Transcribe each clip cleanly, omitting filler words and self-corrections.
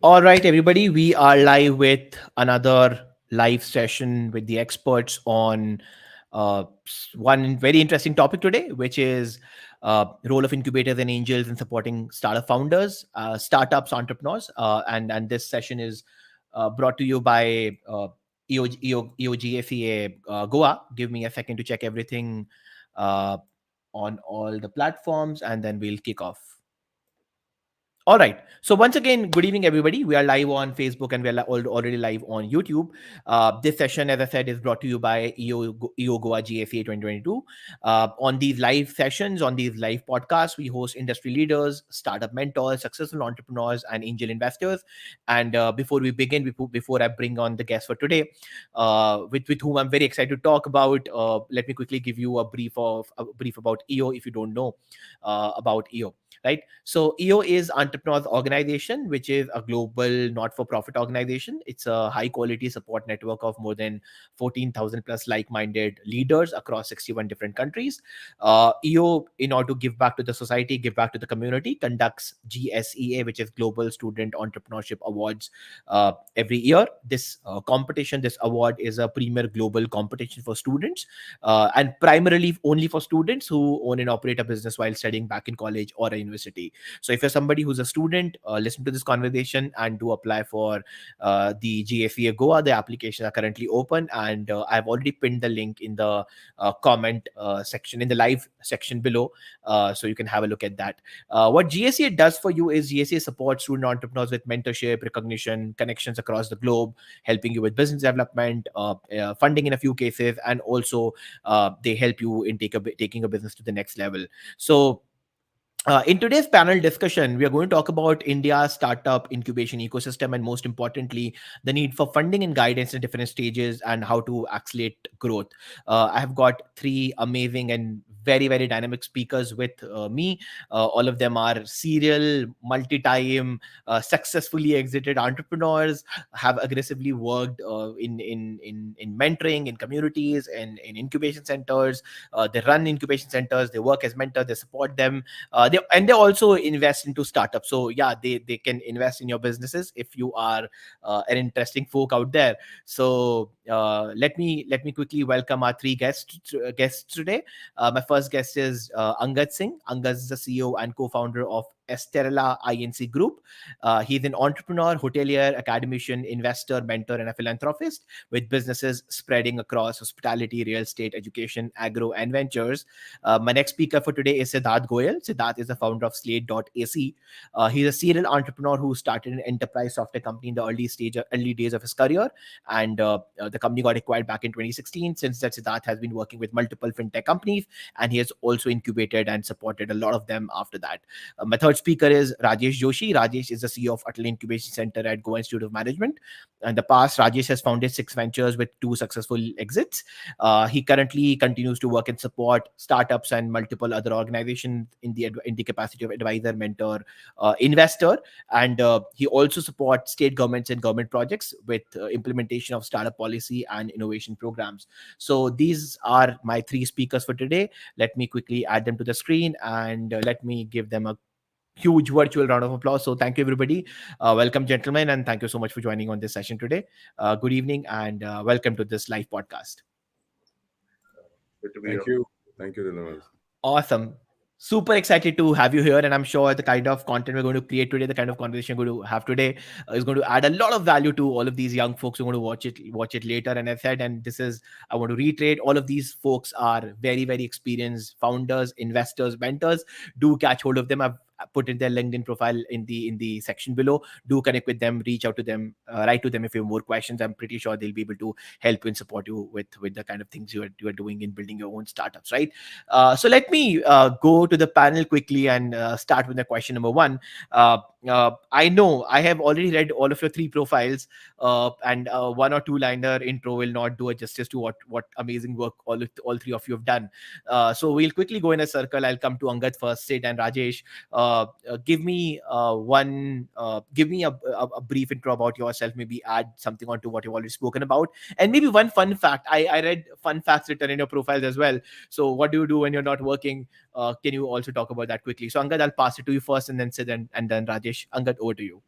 All right, everybody, we are live with another live session with the experts on one very interesting topic today, which is role of incubators and angels in supporting startup founders, startups, entrepreneurs, and this session is brought to you by GSEA Goa. Give me a second to check everything uh, on all the platforms, and then we'll kick off. All right. So once again, good evening, everybody. We are live on Facebook and we are already live on YouTube. This session, as I said, is brought to you by EO Goa GSEA 2022. On these live sessions, on these live podcasts, we host industry leaders, startup mentors, successful entrepreneurs, and angel investors. And before we begin, before I bring on the guest for today, with whom I'm very excited to talk about, let me quickly give you a brief about EO if you don't know about EO, right? So EO is Entrepreneurs Organization, which is a global not-for-profit organization. It's a high-quality support network of more than 14,000 plus like-minded leaders across 61 different countries. EO, in order to give back to the society, give back to the community, conducts GSEA, which is Global Student Entrepreneurship Awards, every year. This competition, this award, is a premier global competition for students, and primarily only for students who own and operate a business while studying back in college or a university. So if you're somebody who's a student, listen to this conversation and do apply for the GSEA Goa. The applications are currently open, and I've already pinned the link in the comment section, in the live section below, so you can have a look at that. What GSEA does for you is GSEA supports student entrepreneurs with mentorship, recognition, connections across the globe, helping you with business development, funding in a few cases, and also they help you in taking a business to the next level. So in today's panel discussion, we are going to talk about India's startup incubation ecosystem and, most importantly, the need for funding and guidance in different stages and how to accelerate growth. I have got three amazing and very, very dynamic speakers with me. All of them are serial, multi-time, successfully exited entrepreneurs, have aggressively worked in mentoring, in communities, and in incubation centers. They run incubation centers, they work as mentors, they support them, they also invest into startups. So yeah, they can invest in your businesses if you are an interesting folk out there. So let me quickly welcome our three guests today. My first guest is Angad Singh. Angad is the CEO and co-founder of Estrela Inc Group. He's an entrepreneur, hotelier, academician, investor, mentor, and a philanthropist with businesses spreading across hospitality, real estate, education, agro, and ventures. My next speaker for today is Siddharth Goel. Siddharth is the founder of Slate.ac. He's a serial entrepreneur who started an enterprise software company in the early days of his career, and the company got acquired back in 2016. Since that, Siddharth has been working with multiple fintech companies, and he has also incubated and supported a lot of them after that. My third speaker is Rajesh Joshi. Rajesh is the CEO of Atal Incubation Center at Goa Institute of Management. In the past, Rajesh has founded 6 ventures with 2 successful exits. He currently continues to work and support startups and multiple other organizations in the capacity of advisor, mentor, investor, and he also supports state governments and government projects with implementation of startup policy and innovation programs. So these are my three speakers for today. Let me quickly add them to the screen, and let me give them a huge virtual round of applause. So thank you, everybody. Welcome, gentlemen, and thank you so much for joining on this session today. Good evening, and welcome to this live podcast. Good to be here. Thank you. Thank you, Dilnawaz. Awesome. Super excited to have you here, and I'm sure the kind of content we're going to create today, the kind of conversation we're going to have today, is going to add a lot of value to all of these young folks who are going to watch it later. And I said, and this is, I want to reiterate, all of these folks are very, very experienced founders, investors, mentors. Do catch hold of them. I've put in their LinkedIn profile in the section below. Do connect with them, reach out to them, write to them if you have more questions. I'm pretty sure they'll be able to help you and support you with the kind of things you are doing in building your own startups, right? So let me go to the panel quickly and start with the question number one. I know I have already read all of your three profiles, and one or two liner intro will not do a justice to what amazing work all three of you have done. So we'll quickly go in a circle. I'll come to Angad first, Sid, and Rajesh. give me a brief intro about yourself, maybe add something onto what you've already spoken about, and maybe one fun fact. I read fun facts written in your profiles as well. So what do you do when you're not working? Can you also talk about that quickly? So Angad, I'll pass it to you first, and then Sid, and then Rajesh. Angad, over to you.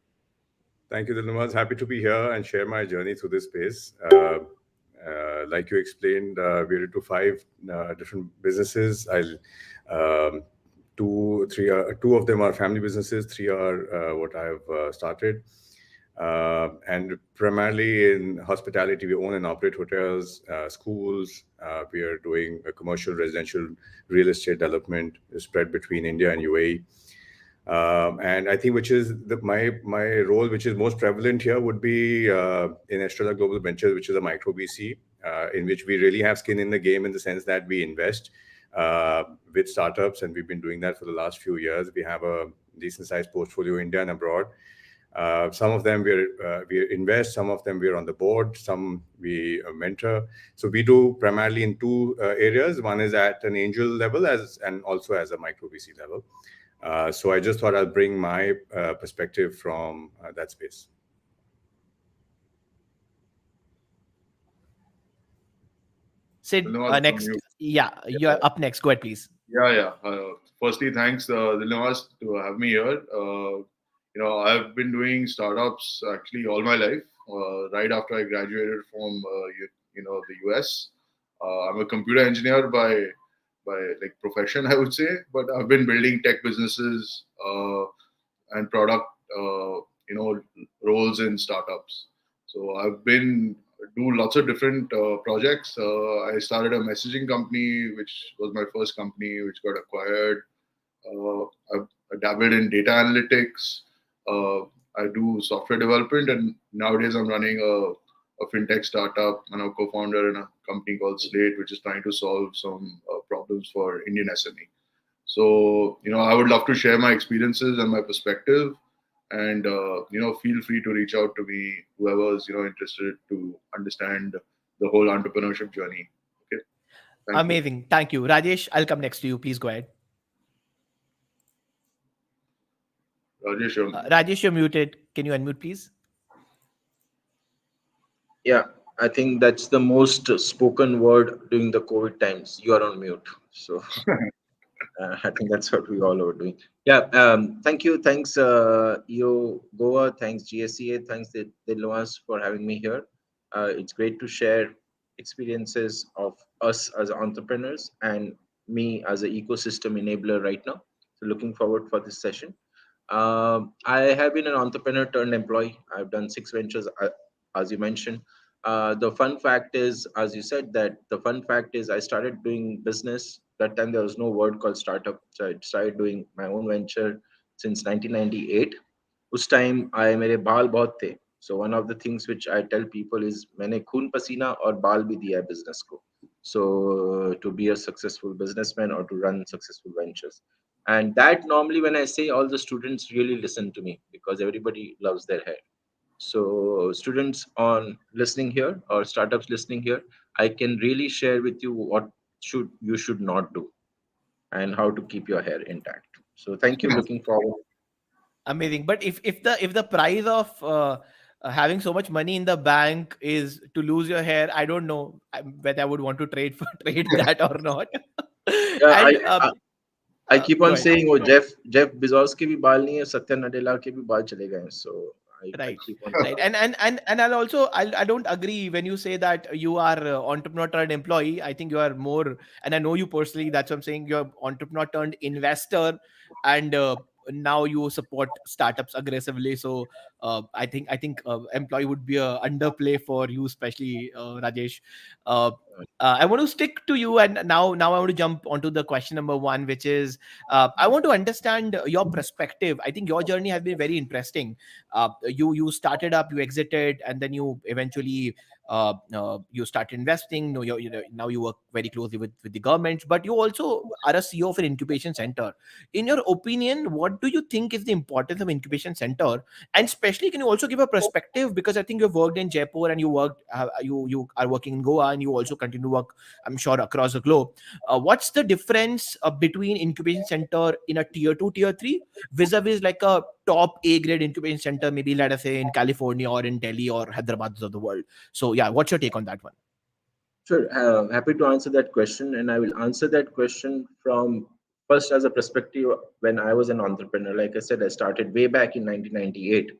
Thank you, Dilnawaz. Happy to be here and share my journey through this space. Like you explained, we're into five different businesses. Um, two of them are family businesses. Three are what I've started, and primarily in hospitality. We own and operate hotels, schools. We are doing a commercial, residential, real estate development spread between India and UAE. And I think which is my role, which is most prevalent here, would be in Estrela Global Ventures, which is a micro VC, in which we really have skin in the game in the sense that we invest with startups, and we've been doing that for the last few years. We have a decent sized portfolio in India and abroad. Some of them we invest, some of them we're on the board, some we mentor. So we do primarily in two areas. One is at an angel level, and also as a micro VC level. So I just thought I'll bring my perspective from that space. Sid, Dilnawaz, next. Yeah, you're yeah, up next. Go ahead, please. yeah. Firstly, thanks, Dilnawaz, to have me here. I've been doing startups actually all my life. Right after I graduated from, the US, I'm a computer engineer by like profession, I would say. But I've been building tech businesses and product, roles in startups. So I've been do lots of different projects. I started a messaging company, which was my first company, which got acquired. I dabbled in data analytics. Uh, I do software development, and nowadays I'm running a fintech startup. I'm a co-founder in a company called Slate, which is trying to solve some problems for Indian SME. So, I would love to share my experiences and my perspective, and feel free to reach out to me, whoever's interested to understand the whole entrepreneurship journey. Okay, thank you. Amazing. Thank you, Rajesh. I'll come next to you. Please go ahead. Rajesh, Rajesh, you're muted. Can you unmute, please? Yeah, I think that's the most spoken word during the COVID times. You are on mute. So I think that's what we all are doing. Yeah, thank you. Thanks, Goa. Thanks, GSEA. Thanks, Dilnawaz, for having me here. It's great to share experiences of us as entrepreneurs and me as an ecosystem enabler right now. So looking forward for this session. I have been an entrepreneur turned employee. I've done 6 ventures, as you mentioned. The fun fact is, as you said, that the fun fact is I started doing business. That time there was no word called startup. So I started doing my own venture since 1998. उस time I मेरे बाल बहुत थे. So one of the things which I tell people is मैंने खून पसीना और बाल भी दिया है business को. So to be a successful businessman or to run successful ventures. And that normally when I say, all the students really listen to me because everybody loves their hair. So students on listening here or startups listening here, I can really share with you what should not do and how to keep your hair intact. So thank you. Looking forward. Amazing. But if the price of having so much money in the bank is to lose your hair, I don't know whether I would want to trade that or not. Yeah, And I keep go on ahead. saying, oh, Jeff Bezos के भी बाल नहीं है, Satya Nadella के भी बाल चले गए हैं. So I Right, keep on right. And I don't agree when you say that you are entrepreneur turned employee. I think you are more, and I know you personally, that's what I'm saying, you're entrepreneur turned investor, and now you support startups aggressively. So I think employee would be a underplay for you, especially Rajesh. uh, I want to stick to you, and now I want to jump onto the question number one, which is I want to understand your perspective. I think your journey has been very interesting. You started up, you exited, and then you eventually you start investing. No, now you work very closely with the government, but you also are a CEO of an incubation center. In your opinion, what do you think is the importance of incubation center? And especially, can you also give a perspective, because I think you've worked in Jaipur and you are working in Goa, and you also continue to work, I'm sure, across the globe. What's the difference between incubation center in a tier 2, tier 3 vis-a-vis like a top A grade incubation center, maybe let us say in California or in Delhi or Hyderabad of the world? So yeah, what's your take on that one? Sure. Happy to answer that question. And I will answer that question from first as a perspective when I was an entrepreneur. Like I said, I started way back in 1998.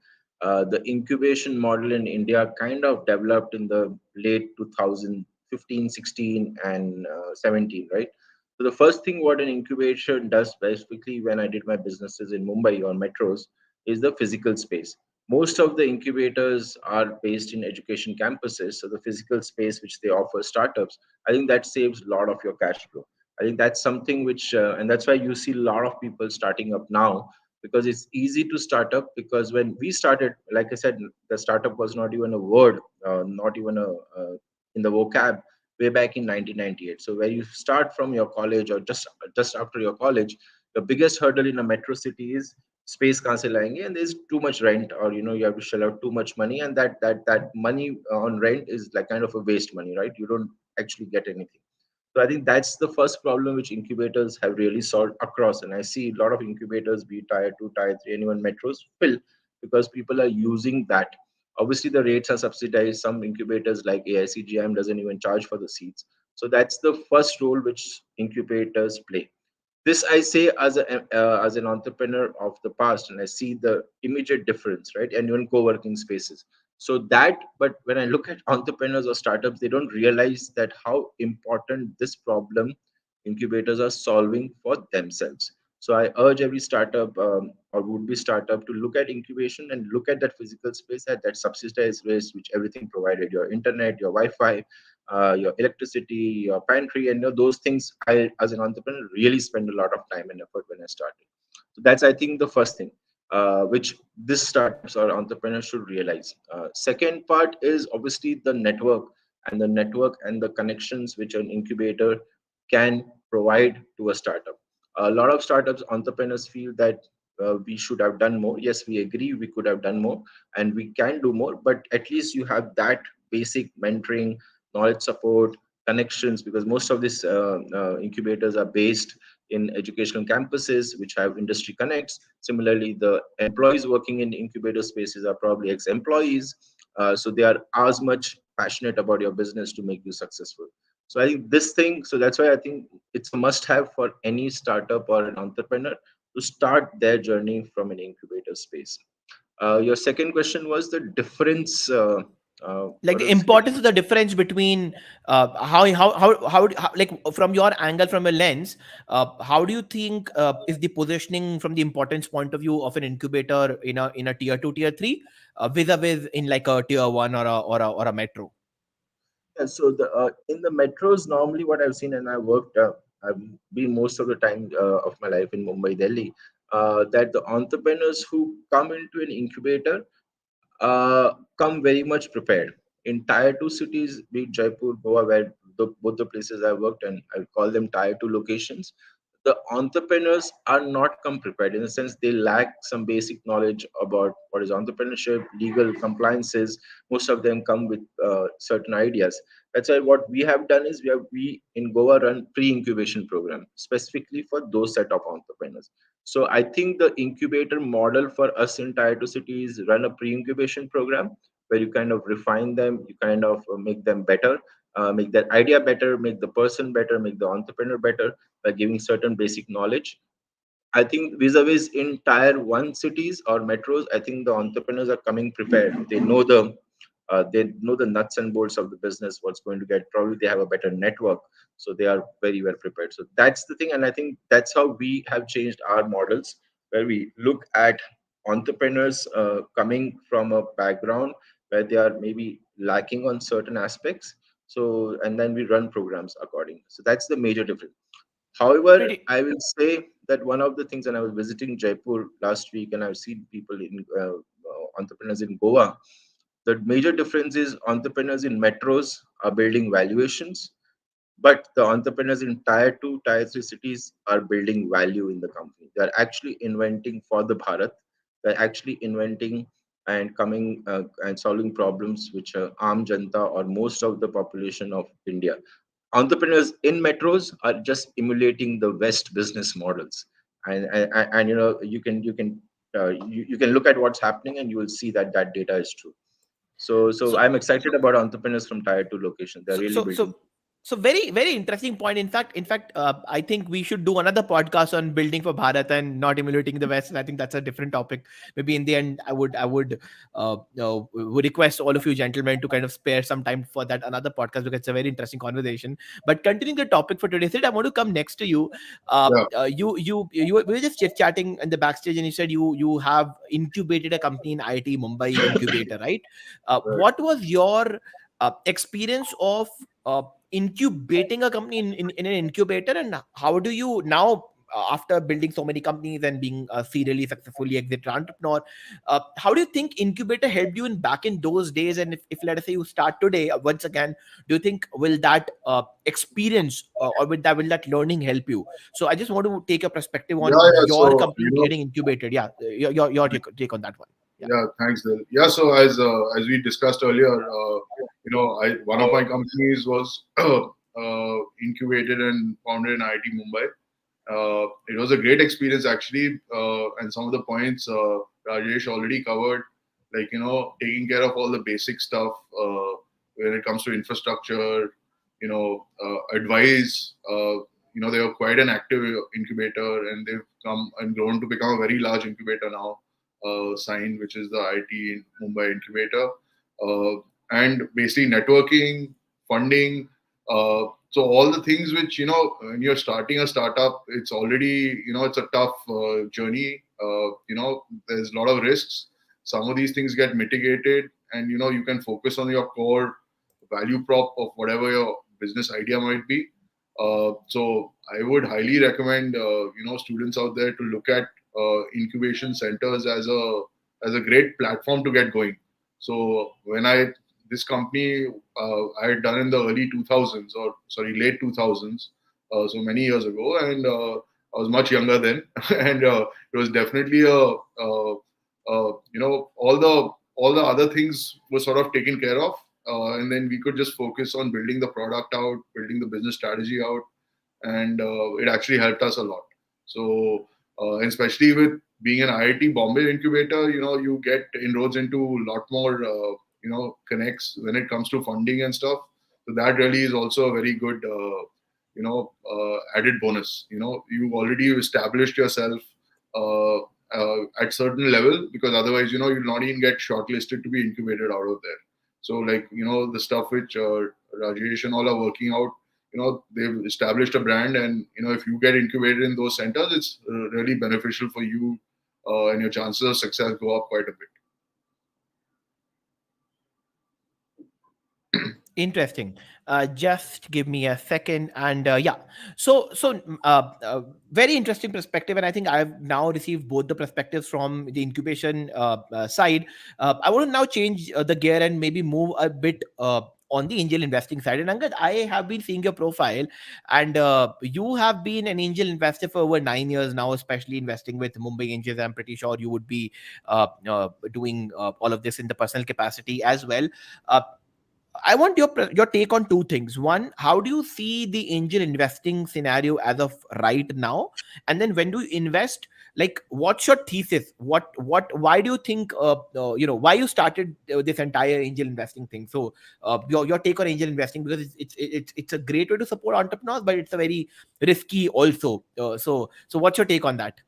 The incubation model in India kind of developed in the late 2015, 16, and 17, right? So the first thing what an incubation does, specifically when I did my businesses in Mumbai or metros, is the physical space. Most of the incubators are based in education campuses, so the physical space which they offer startups, I think that saves a lot of your cash flow. I think that's something which and that's why you see a lot of people starting up now, because it's easy to start up. Because when we started, like I said, the startup was not even a word, not even a in the vocab way back in 1998. So where you start from your college or just after your college, the biggest hurdle in a metro city is space kahan se layenge, and there's too much rent, or you have to shell out too much money, and that money on rent is like kind of a waste money, right? You don't actually get anything. So I think that's the first problem which incubators have really solved across. And I see a lot of incubators, be it tier 2, tier 3, and even metros, fill because people are using that. Obviously, the rates are subsidized. Some incubators like AICGM doesn't even charge for the seats. So that's the first role which incubators play. This I say as an entrepreneur of the past, and I see the immediate difference, right? And even co-working spaces. So that, but when I look at entrepreneurs or startups, they don't realize that how important this problem incubators are solving for themselves. So I urge every startup or would-be startup to look at incubation and look at that physical space at that subsidized rates, which everything provided: your internet, your Wi-Fi, your electricity, your pantry, and those things. I, as an entrepreneur, really spend a lot of time and effort when I started. So that's, I think, the first thing which this startups or entrepreneurs should realize. Second part is obviously the network and the connections which an incubator can provide to a startup. A lot of startups entrepreneurs feel that we should have done more. Yes, we agree we could have done more and we can do more, but at least you have that basic mentoring, knowledge support, connections, because most of these incubators are based in educational campuses which have industry connects. Similarly, the employees working in incubator spaces are probably ex-employees, so they are as much passionate about your business to make you successful. So I think this thing, so that's why I think it's a must-have for any startup or an entrepreneur to start their journey from an incubator space. Your second question was the difference. Like What the else? Can importance of the difference between how like from your angle, from a lens, how do you think is the positioning from the importance point of view of an incubator in a tier 2, tier 3 vis-a-vis in like a tier 1 or a metro? Yeah, so in the metros, normally what I've seen, and I've been most of the time of my life in Mumbai, Delhi, that the entrepreneurs who come into an incubator come very much prepared. In tier 2 cities, be it Jaipur, Goa, where both the places I worked, and I'll call them tier 2 locations, the entrepreneurs are not come prepared, in the sense they lack some basic knowledge about what is entrepreneurship, legal compliances. Most of them come with certain ideas. That's why what we have done is we in Goa run pre-incubation program specifically for those set of entrepreneurs. So I think the incubator model for us in tier 2 cities run a pre-incubation program where you kind of refine them, you kind of make them better, make that idea better, make the person better, make the entrepreneur better by giving certain basic knowledge. I think vis-a-vis in tier 1 cities or metros, I think the entrepreneurs are coming prepared. They know the nuts and bolts of the business, what's going to get. Probably they have a better network, so they are very well prepared. So that's the thing, and I think that's how we have changed our models, where we look at entrepreneurs coming from a background where they are maybe lacking on certain aspects. So and then we run programs according. So that's the major difference. However, Pretty. I will say that one of the things, and I was visiting Jaipur last week, and I've seen people in entrepreneurs in Goa. The major difference is entrepreneurs in metros are building valuations, but the entrepreneurs in tier 2, tier 3 cities are building value in the company. They're actually inventing for the Bharat. They're actually inventing and coming and solving problems which are Aam Janta or most of the population of India. Entrepreneurs in metros are just emulating the West business models, and you can look at what's happening and you will see that that data is true. So So I'm excited about entrepreneurs from tier 2 locations. They're so really so building. so so very very interesting point. In fact, I think we should do another podcast on building for Bharat and not emulating the West. And I think that's a different topic. Maybe in the end, would request all of you gentlemen to kind of spare some time for that another podcast, because it's a very interesting conversation. But continuing the topic for today, Sid, I want to come next to you. Yeah, You we were just chit chatting in the backstage, and you said you have incubated a company in IIT Mumbai incubator, right? right. What was your experience of incubating a company in an incubator, and how do you now, after building so many companies and being a serially successfully exit entrepreneur, how do you think incubator helped you in back in those days? And if let us say you start today, once again, do you think will that experience, or will that learning help you? So I just want to take a perspective on Yeah, yeah. your So, company getting incubated. Yeah, your take on that one. Yeah. yeah, thanks, Dil. Yeah, so as we discussed earlier, one of my companies was incubated and founded in IIT Mumbai. It was a great experience actually, and some of the points Rajesh already covered, like taking care of all the basic stuff when it comes to infrastructure, advice. They are quite an active incubator, and they've come and grown to become a very large incubator now. Signed, which is the IT in Mumbai incubator, and basically networking, funding. So all the things which when you're starting a startup, it's already it's a tough journey. There's a lot of risks. Some of these things get mitigated, and you can focus on your core value prop of whatever your business idea might be. So I would highly recommend students out there to look at incubation centers as a great platform to get going. So when this company I had done in the early 2000s, or sorry, late 2000s, so many years ago, and I was much younger then, and it was definitely all the other things were sort of taken care of, and then we could just focus on building the product out, building the business strategy out, and it actually helped us a lot. So, especially with being an IIT Bombay incubator, you get inroads into a lot more, connects when it comes to funding and stuff. So that really is also a very good, added bonus. You've already established yourself at certain level, because otherwise, you'll not even get shortlisted to be incubated out of there. So, like, the stuff which Rajesh and all are working out, they've established a brand, and if you get incubated in those centers, it's really beneficial for you, and your chances of success go up quite a bit. Interesting. Just give me a second, and yeah. So very interesting perspective, and I think I've now received both the perspectives from the incubation side. I want to now change the gear and maybe move a bit on the angel investing side. And Angad, I have been seeing your profile, and you have been an angel investor for over 9 years now, especially investing with Mumbai Angels. I'm pretty sure you would be doing all of this in the personal capacity as well. Uh, I want your take on two things. One, how do you see the angel investing scenario as of right now? And then when do you invest? Like, what's your thesis? Why do you think why you started this entire angel investing thing? So, your take on angel investing, because it's a great way to support entrepreneurs, but it's a very risky also. So what's your take on that?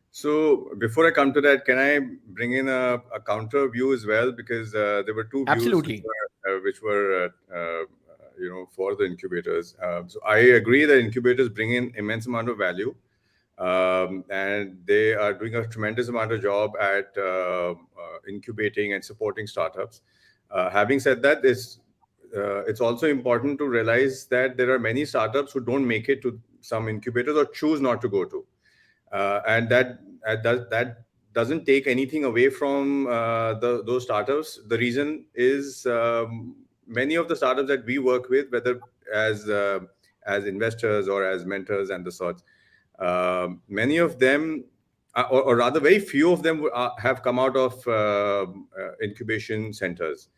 So before I come to that, can I bring in a counter view as well? Because there were two views Absolutely. which were for the incubators. So I agree that incubators bring in immense amount of value, and they are doing a tremendous amount of job at incubating and supporting startups. Having said that, it's also important to realize that there are many startups who don't make it to some incubators or choose not to go to, and that doesn't take anything away from those startups. The reason is many of the startups that we work with, whether as investors or as mentors and the sorts, many of them, or rather very few of them, have come out of incubation centers.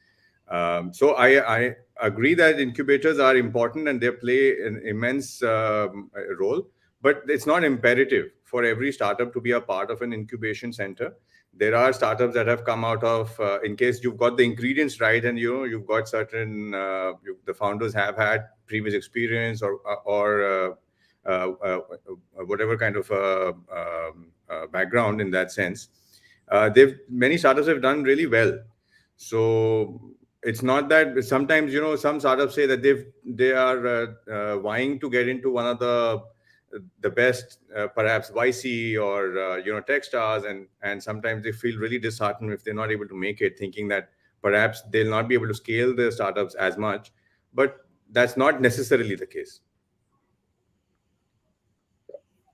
So I agree that incubators are important and they play an immense role, but it's not imperative for every startup to be a part of an incubation center. There are startups that have come out of, in case you've got the ingredients right, and you've got certain, the founders have had previous experience or whatever kind of background in that sense. They've Many startups have done really well. So it's not that sometimes some startups say that they are vying to get into one of the best perhaps YC or tech stars, and sometimes they feel really disheartened if they're not able to make it, thinking that perhaps they'll not be able to scale their startups as much, but that's not necessarily the case.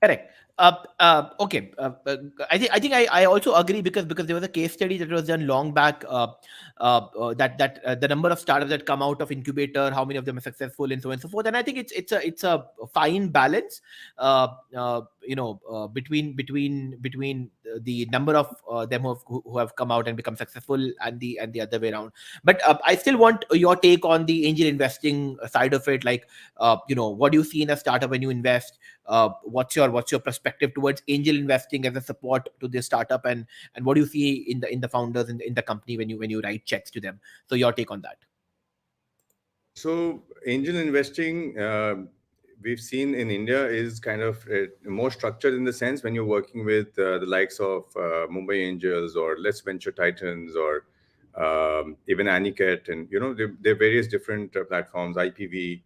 Correct. Okay. I also agree, because there was a case study that was done long back, that the number of startups that come out of incubator, how many of them are successful, and so on and so forth. And I think it's a fine balance, between the number of them who have come out and become successful, and the other way around. But I still want your take on the angel investing side of it. Like, what do you see in a startup when you invest? What's your perspective towards angel investing as a support to this startup, and what do you see in the founders in the company when you write checks to them? So your take on that. So angel investing, we've seen in India, is kind of more structured in the sense when you're working with the likes of Mumbai Angels or Let's Venture Titans or even Aniket, and there are various different platforms, IPV.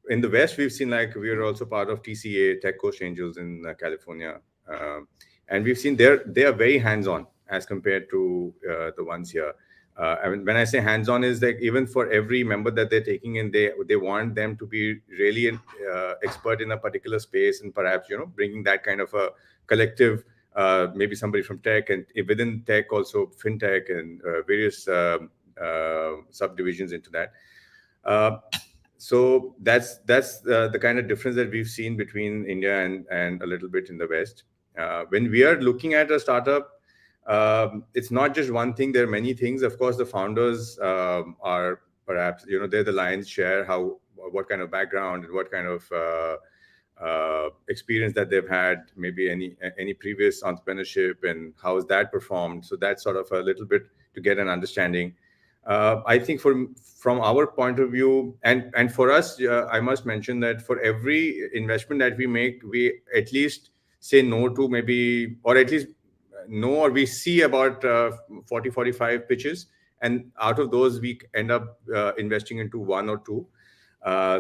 In the West, we've seen, like, we are also part of TCA, Tech Coast Angels in California, and we've seen they are very hands-on as compared to the ones here. I mean, when I say hands-on, is like even for every member that they're taking in, they want them to be really an expert in a particular space, and perhaps bringing that kind of a collective, maybe somebody from tech, and within tech also fintech and various subdivisions into that. So that's the kind of difference that we've seen between India and a little bit in the West. When we are looking at a startup, it's not just one thing. There are many things. Of course, the founders are perhaps they're the lion's share. What kind of background and what kind of experience that they've had, maybe any previous entrepreneurship, and how has that performed. So that's sort of a little bit to get an understanding. I think from our point of view, and for us, I must mention that for every investment that we make, we at least say no to, maybe, or at least no, or we see about 40-45 pitches, and out of those we end up investing into one or two.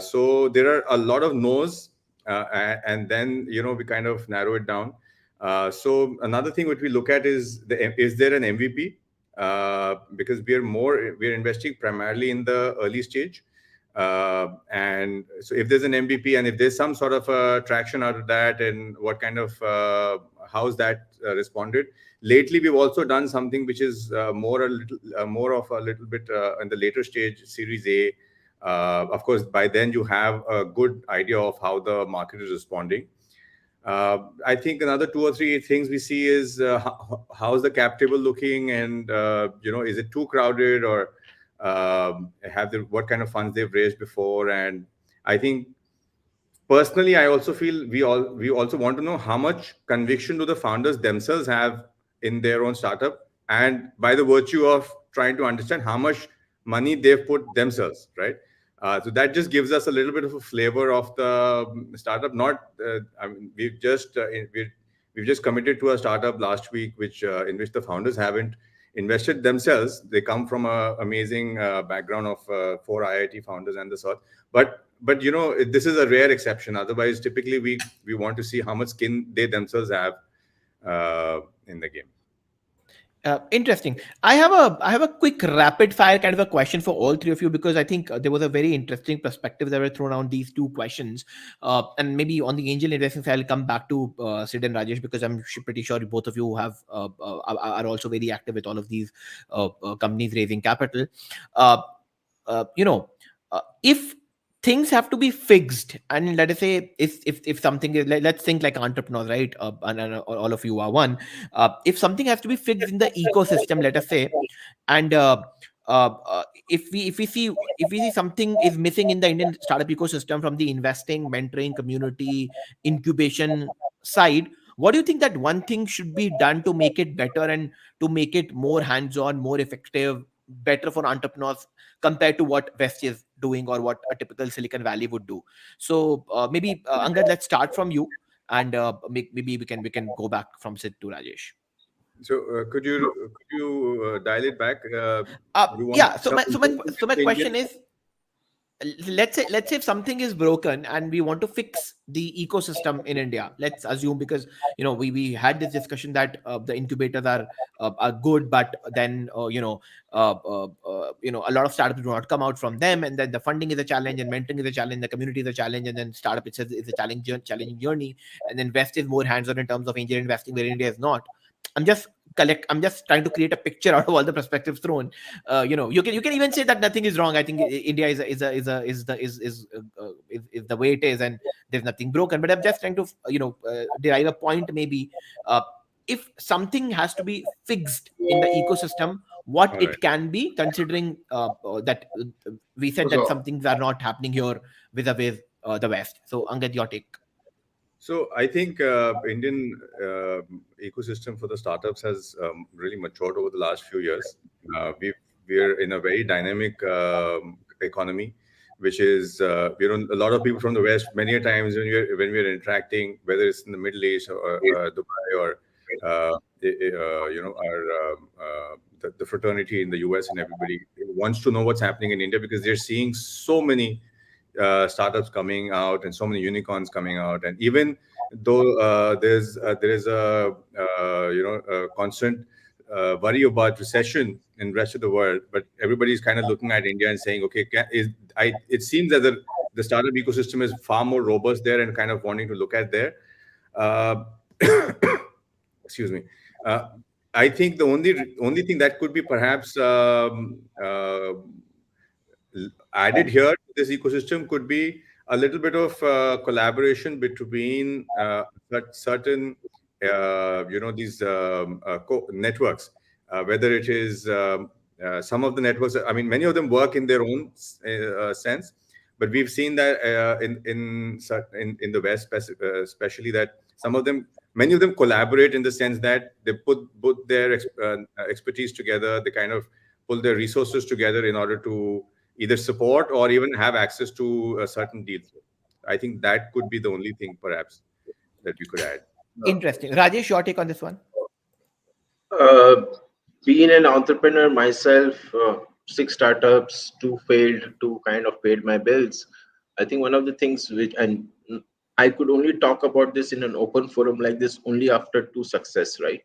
So there are a lot of no's, and then we kind of narrow it down. So another thing which we look at is there an MVP? Because we're investing primarily in the early stage, and so if there's an MVP and if there's some sort of traction out of that, and what kind of how's that responded. Lately, we've also done something which is more of a little bit in the later stage, Series A. Of course, by then you have a good idea of how the market is responding. I think another 2 or 3 things we see is how's the cap table looking, and is it too crowded, or what kind of funds they've raised before. And I think personally, I also feel we also want to know how much conviction do the founders themselves have in their own startup, and by the virtue of trying to understand how much money they've put themselves, right? So that just gives us a little bit of a flavor of the startup. I mean, we've just committed to a startup last week, in which the founders haven't invested themselves. They come from an amazing background of 4 IIT founders and the sort. But this is a rare exception. Otherwise, typically we want to see how much skin they themselves have in the game. Interesting. I have a quick rapid fire kind of a question for all three of you, because I think there was a very interesting perspective that were thrown on these two questions. And maybe on the angel investing side, I'll come back to Sid and Rajesh, because I'm pretty sure both of you are also very active with all of these companies raising capital. Uh, you know, if things have to be fixed, and let us say if something is, let's think like entrepreneurs, right? And all of you are one. If something has to be fixed in the ecosystem, let us say, and if we see something is missing in the Indian startup ecosystem from the investing, mentoring, community, incubation side, what do you think that one thing should be done to make it better and to make it more hands-on, more effective, better for entrepreneurs compared to what West is doing or what a typical Silicon Valley would do? So maybe Angad, let's start from you, and maybe we can go back from Sid to Rajesh. So could you dial it back? You want Yeah. So my so my so my the question Indian? is, let's say if something is broken and we want to fix the ecosystem in India, let's assume, because we had this discussion that the incubators are good, but then a lot of startups do not come out from them, and then the funding is a challenge, and mentoring is a challenge, the community is a challenge, and then startup itself is a challenging journey, and then West is more hands-on in terms of angel investing, where India is not. I'm just trying to create a picture out of all the perspectives thrown. You can even say that nothing is wrong. I think India is the way it is, and there's nothing broken. But I'm just trying to derive a point. Maybe uh, if something has to be fixed in the ecosystem, what All right. it can be, considering that we said that So, some things are not happening here vis-a-vis the West. So Angad, your take. So I think Indian ecosystem for the startups has really matured over the last few years. We're in a very dynamic economy, which is a lot of people from the West. Many a times when we're interacting, whether it's in the Middle East or Dubai or our the fraternity in the US, and everybody wants to know what's happening in India because they're seeing so many startups coming out and so many unicorns coming out. And even though there is a constant worry about recession in the rest of the world, but everybody's kind of looking at India and saying, okay, it seems that the startup ecosystem is far more robust there, and kind of wanting to look at there. Uh, excuse me. Uh, I think the only thing that could be perhaps added here to this ecosystem could be a little bit of collaboration between certain these networks, whether it is some of the networks. I mean, many of them work in their own sense, but we've seen that in the West, especially, that many of them collaborate in the sense that they put their expertise together. They kind of pull their resources together in order to either support or even have access to certain deals. I think that could be the only thing perhaps that we could add. Interesting. Rajesh, your take on this one. Uh, Being an entrepreneur myself, six startups, two failed, two kind of paid my bills. I think one of the things and I could only talk about this in an open forum like this only after two success, right?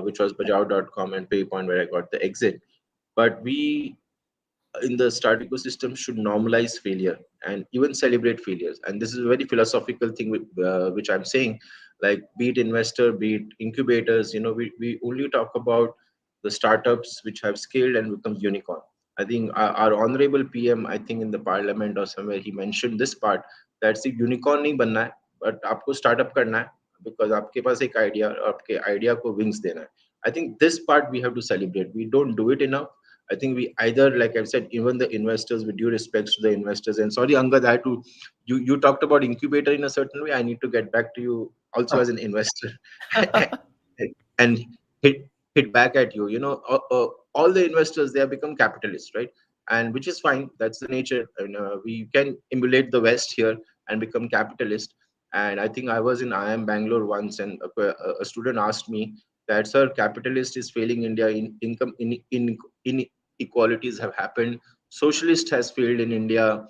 Which was Bajao.com and PayPoint, where I got the exit. But we in the startup ecosystem should normalize failure and even celebrate failures. And this is a very philosophical thing which I'm saying, like be it investor, be it incubators, we only talk about the startups which have scaled and become unicorn. I think our honorable PM, I think in the parliament or somewhere, he mentioned this part, that see unicorn nahi banna hai, but आपको startup करना है, because आपके पास एक idea और आपके idea को wings देना है. I think this part we have to celebrate. We don't do it enough. I think we either, like I've said, even the investors, with due respects to the investors, and sorry, Angad, I had to, you talked about incubator in a certain way. I need to get back to you also as an investor and hit back at you. All the investors, they have become capitalists, right? And which is fine. That's the nature. And we can emulate the West here and become capitalist. And I think I was in IIM Bangalore once, and a student asked me that, sir, capitalist is failing India in income inequalities have happened. Socialist has failed in India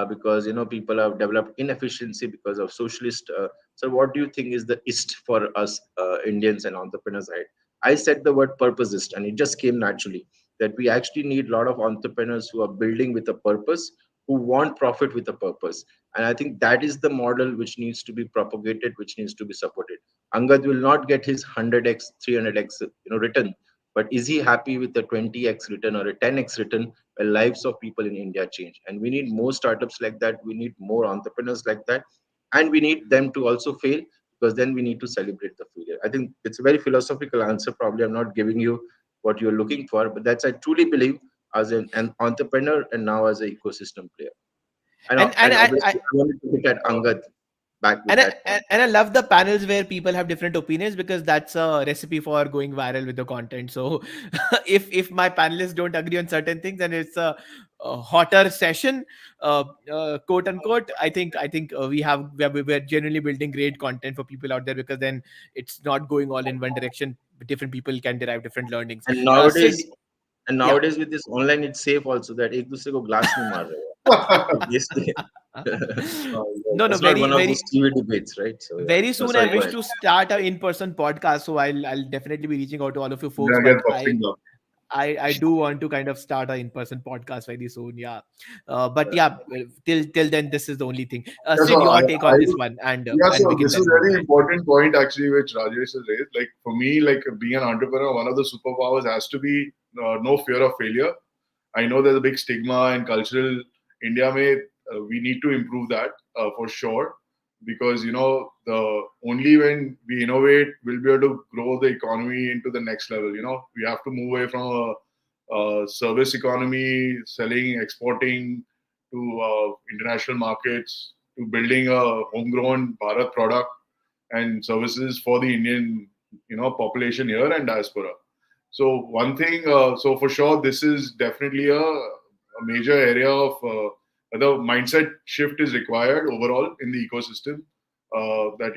because people have developed inefficiency because of socialist. So what do you think is the ist for us Indians and entrepreneurs? I said the word purposist, and it just came naturally that we actually need a lot of entrepreneurs who are building with a purpose, who want profit with a purpose. And I think that is the model which needs to be propagated, which needs to be supported. Angad will not get his 100x, 300x, return, but is he happy with the 20x return or a 10x return? Well, lives of people in India change, and we need more startups like that. We need more entrepreneurs like that, and we need them to also fail, because then we need to celebrate the failure. I think it's a very philosophical answer. Probably I'm not giving you what you're looking for, but that's, I truly believe, as an entrepreneur and now as an ecosystem player. And And I obviously, I wanted to look at Angad back with and that point. I love the panels where people have different opinions, because that's a recipe for going viral with the content. So if my panelists don't agree on certain things, and it's a hotter session, quote unquote, I think we're generally building great content for people out there, because then it's not going all in one direction. Different people can derive different learnings. And Sid, nowadays, yeah. with this online, it's safe also that एक दूसरे को glass नहीं मार रहे हैं. So basically, No, no, it's not very, one of very, those TV debates, right? So yeah. very No, soon I sorry, go wish ahead. to start a in-person podcast, so I'll definitely be reaching out to all of you folks. Then But get boxing up. I do want to kind of start a in-person podcast very soon. Yeah, but yeah, till then, this is the only thing. Yeah, so Sid, your take I on this one, yeah, and we so can this is then a move very on. important point actually, which Rajesh has raised. Like for me, like being an entrepreneur, one of the superpowers has to be no fear of failure. I know there's a big stigma in cultural India. We need to improve that for sure, because the only when we innovate we'll be able to grow the economy into the next level. We have to move away from a service economy, selling, exporting to international markets, to building a homegrown Bharat product and services for the Indian population here and diaspora. So one thing, so for sure, this is definitely a major area of the mindset shift is required overall in the ecosystem. That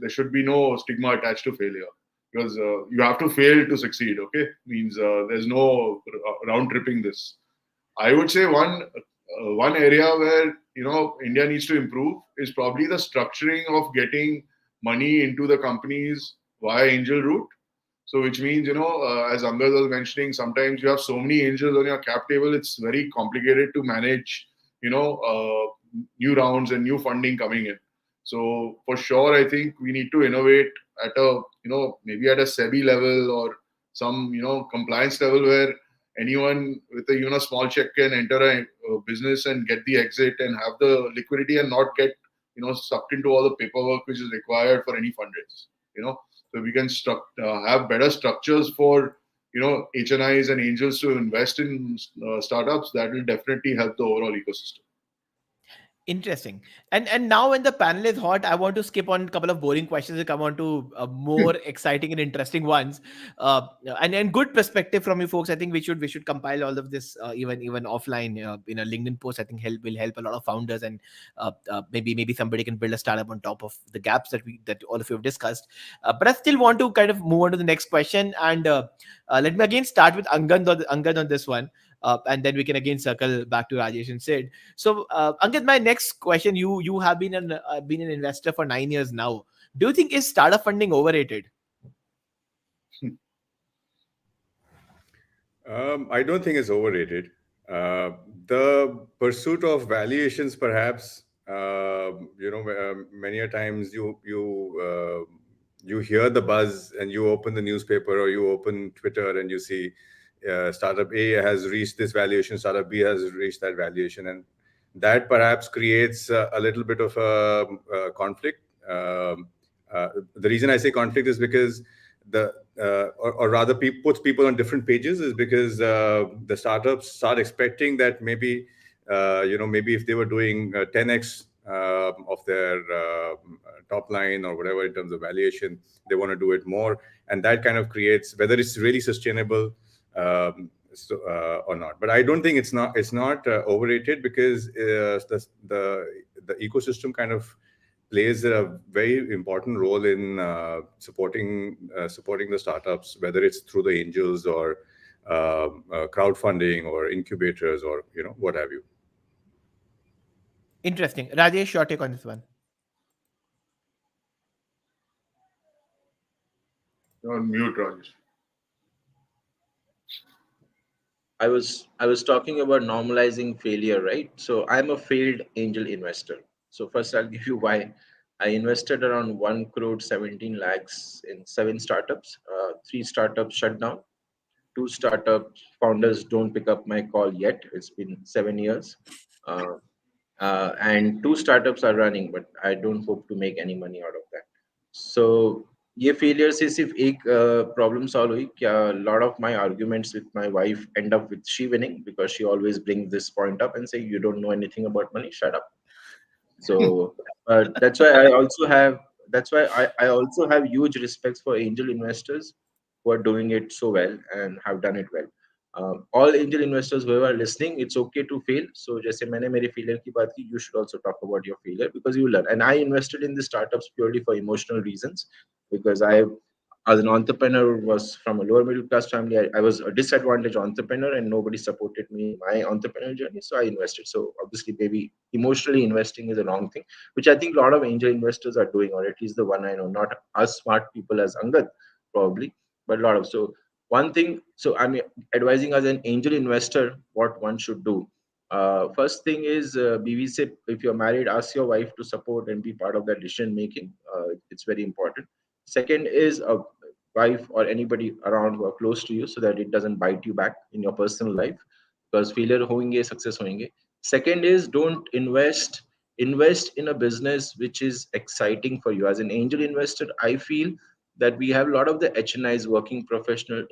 there should be no stigma attached to failure, because you have to fail to succeed. Okay, means there's no round tripping this. I would say one area where India needs to improve is probably the structuring of getting money into the companies via angel route. So, which means, as Angad was mentioning, sometimes you have so many angels on your cap table, it's very complicated to manage, new rounds and new funding coming in. So, for sure, I think we need to innovate at a, maybe at a SEBI level or some, compliance level where anyone with a, small check can enter a business and get the exit and have the liquidity and not get, sucked into all the paperwork which is required for any fundraise, so we can have better structures for HNIs and angels to invest in startups. That will definitely help the overall ecosystem. Interesting. And now when the panel is hot, I want to skip on a couple of boring questions and come on to more exciting and interesting ones. And good perspective from you folks. I think we should compile all of this even offline in a LinkedIn post. I think will help a lot of founders, and maybe somebody can build a startup on top of the gaps that all of you have discussed. But I still want to kind of move on to the next question, and let me again start with Angad on this one. And then we can again circle back to Rajesh and Sid. So, Ankit, my next question: you have been an investor for 9 years now. Do you think is startup funding overrated? I don't think it's overrated. The pursuit of valuations, perhaps, many a times you hear the buzz and you open the newspaper or you open Twitter and you see startup A has reached this valuation, startup B has reached that valuation, and that perhaps creates a little bit of a conflict. The reason I say conflict is because or rather puts people on different pages, is because the startups start expecting that maybe if they were doing 10x of their top line or whatever in terms of valuation, they want to do it more, and that kind of creates whether it's really sustainable or not. But I don't think it's not overrated, because the ecosystem kind of plays a very important role in supporting the startups, whether it's through the angels or crowdfunding or incubators or what have you. Interesting. Rajesh, your take on this one. You're on mute, Rajesh. I was talking about normalizing failure, right? So I'm a failed angel investor. So first I'll give you why. I invested around 1 crore 17 lakhs in 7 startups. 3 startups shut down. 2 startup founders don't pick up my call yet. It's been 7 years. Uh, and 2 startups are running, but I don't hope to make any money out of that. So ये failure से सिर्फ एक problem solve हुई क्या lot of my arguments with my wife end up with she winning because she always brings this point up and say you don't know anything about money, shut up. So that's why I also have that's why I also have huge respect for angel investors who are doing it so well and have done it well. All angel investors who are listening, it's okay to fail. So जैसे मैंने मेरे failure की बात की, you should also talk about your failure because you learn. And I invested in the startups purely for emotional reasons because I as an entrepreneur was from a lower middle class family. I was a disadvantaged entrepreneur and nobody supported me in my entrepreneurial journey, so I invested. So obviously maybe emotionally investing is a wrong thing, which I think a lot of angel investors are doing, or at least the one I know, not as smart people as Angad probably, but a lot of. So one thing, so I'm advising as an angel investor what one should do. First thing is BV, if you're married, ask your wife to support and be part of that decision making. It's very important. Second is a wife or anybody around who are close to you so that it doesn't bite you back in your personal life because failure होंगे success होंगे. Second is don't invest in a business which is exciting for you. As an angel investor, I feel that we have a lot of the HNIs working professional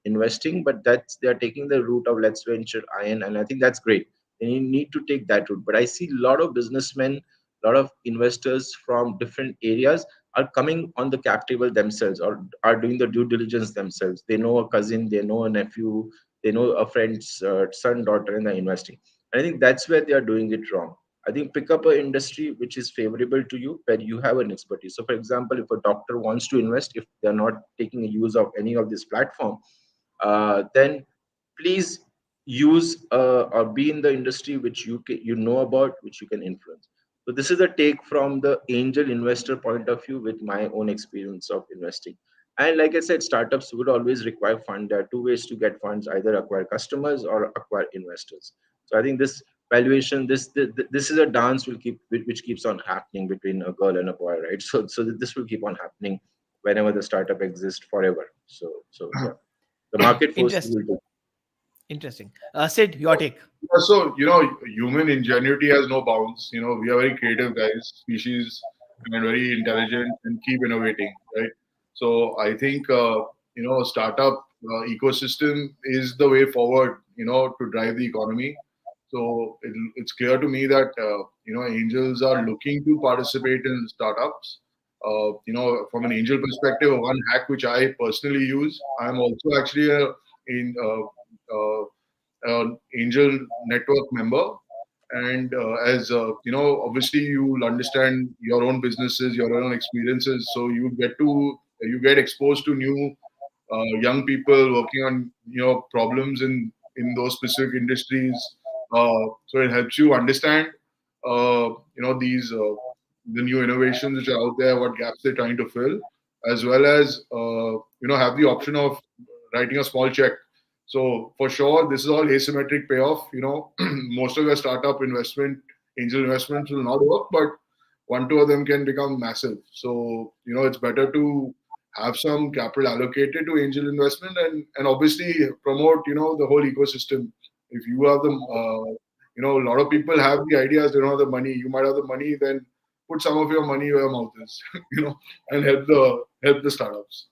investing, but that's they are taking the route of let's venture iron, and I think that's great. And you need to take that route. But I see a lot of businessmen, a lot of investors from different areas are coming on the cap table themselves or are doing the due diligence themselves. They know a cousin, they know a nephew, they know a friend's son, daughter, and they're investing. I think that's where they are doing it wrong. I think pick up an industry which is favorable to you, where you have an expertise. So, for example, if a doctor wants to invest, if they're not taking a use of any of this platform, then please use or be in the industry which you know about, which you can influence. So this is a take from the angel investor point of view with my own experience of investing. And like I said, startups would always require fund. There are two ways to get funds: either acquire customers or acquire investors. So I think this valuation, this is a dance will keep which keeps on happening between a girl and a boy, right? So this will keep on happening whenever the startup exists forever. So yeah, the market forces Interesting. will do. Interesting. Sid, your take. Yeah, so, human ingenuity has no bounds. We are very creative guys, species, and very intelligent and keep innovating, right? So I think, startup ecosystem is the way forward, to drive the economy. So it's clear to me that, angels are looking to participate in startups. From an angel perspective, one hack which I personally use, I'm also actually in, angel network member. And as obviously you'll understand your own businesses, your own experiences, so you get exposed to new young people working on problems in those specific industries. So it helps you understand these the new innovations which are out there, what gaps they're trying to fill, as well as have the option of writing a small check. So for sure, this is all asymmetric payoff. Most of your startup angel investments will not work, but one, two of them can become massive. So it's better to have some capital allocated to angel investment and obviously promote the whole ecosystem. If you have the a lot of people have the ideas, they don't have the money. You might have the money, then put some of your money where your mouth is, and help the startups.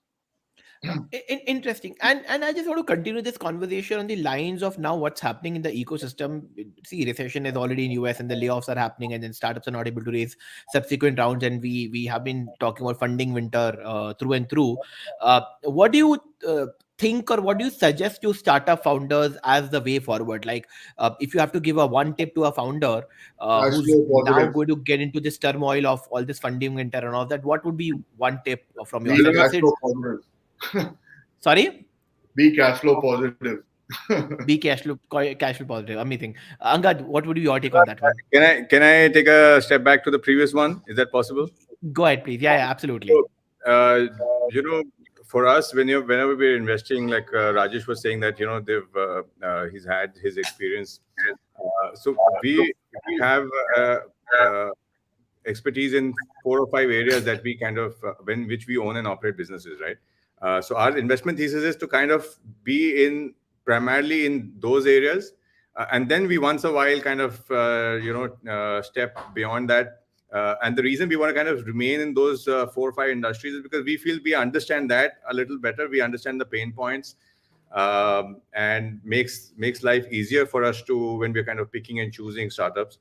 Interesting. And I just want to continue this conversation on the lines of now what's happening in the ecosystem. See, recession is already in US and the layoffs are happening, and then startups are not able to raise subsequent rounds. And we have been talking about funding winter through and through. What do you think, or what do you suggest to startup founders as the way forward? Like, if you have to give a one tip to a founder Cash who's flow now positive. going to get into this turmoil of all this funding winter and all that, what would be one tip from your Be side? cash Sid? flow positive. Sorry? Be cash flow positive. Be cash flow positive. Amazing. Angad, what would be your take on that one? Can I take a step back to the previous one? Is that possible? Go ahead, please. Yeah, absolutely. So, uh, you know, for us, whenever we're investing, like Rajesh was saying that he's had his experience. So we have uh, expertise in 4 or 5 areas that we kind of when which we own and operate businesses, right? So our investment thesis is to kind of be in primarily in those areas, and then we once a while kind of step beyond that. And the reason we want to kind of remain in those 4 or 5 industries is because we feel we understand that a little better. We understand the pain points, and makes life easier for us to when we're kind of picking and choosing startups.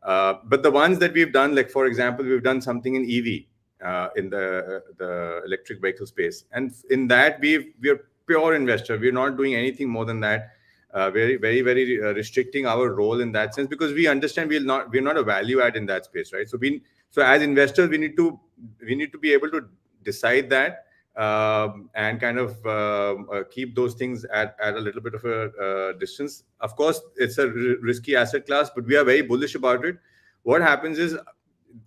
But the ones that we've done, like for example, we've done something in EV, in the electric vehicle space, and in that we're pure investor. We're not doing anything more than that. Very very very restricting our role in that sense, because we understand we're not a value add in that space, right? So as investors we need to be able to decide that, and kind of keep those things at a little bit of a distance. Of course, it's a risky asset class, but we are very bullish about it. What happens is,